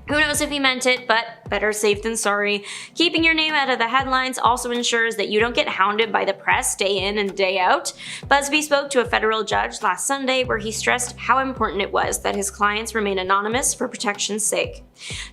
Who knows if he meant it, but better safe than sorry. Keeping your name out of the headlines also ensures that you don't get hounded by the press day in and day out. Busby spoke to a federal judge last Sunday where he stressed how important it was that his clients remain anonymous for protection's sake.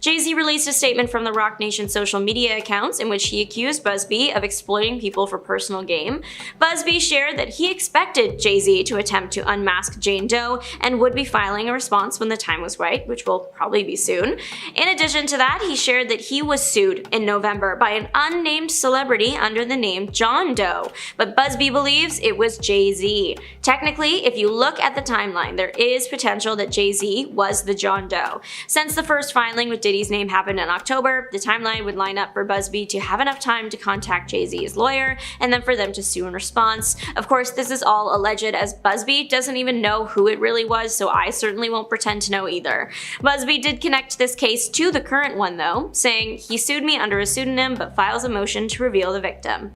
Jay Z released a statement from the Roc Nation social media accounts in which he accused Busby of exploiting people for personal gain. Busby shared that he expected Jay Z to attempt to unmask Jane Doe and would be filing a response when the time was right, which will probably be soon. In addition to that, he shared shared that he was sued in November by an unnamed celebrity under the name John Doe, but BuzzFeed believes it was Jay Z. Technically, if you look at the timeline, there is potential that Jay Z was the John Doe. Since the first filing with Diddy's name happened in October, the timeline would line up for BuzzFeed to have enough time to contact Jay Z's lawyer and then for them to sue in response. Of course, this is all alleged, as BuzzFeed doesn't even know who it really was, so I certainly won't pretend to know either. BuzzFeed did connect this case to the current one though, saying he sued me under a pseudonym but files a motion to reveal the victim.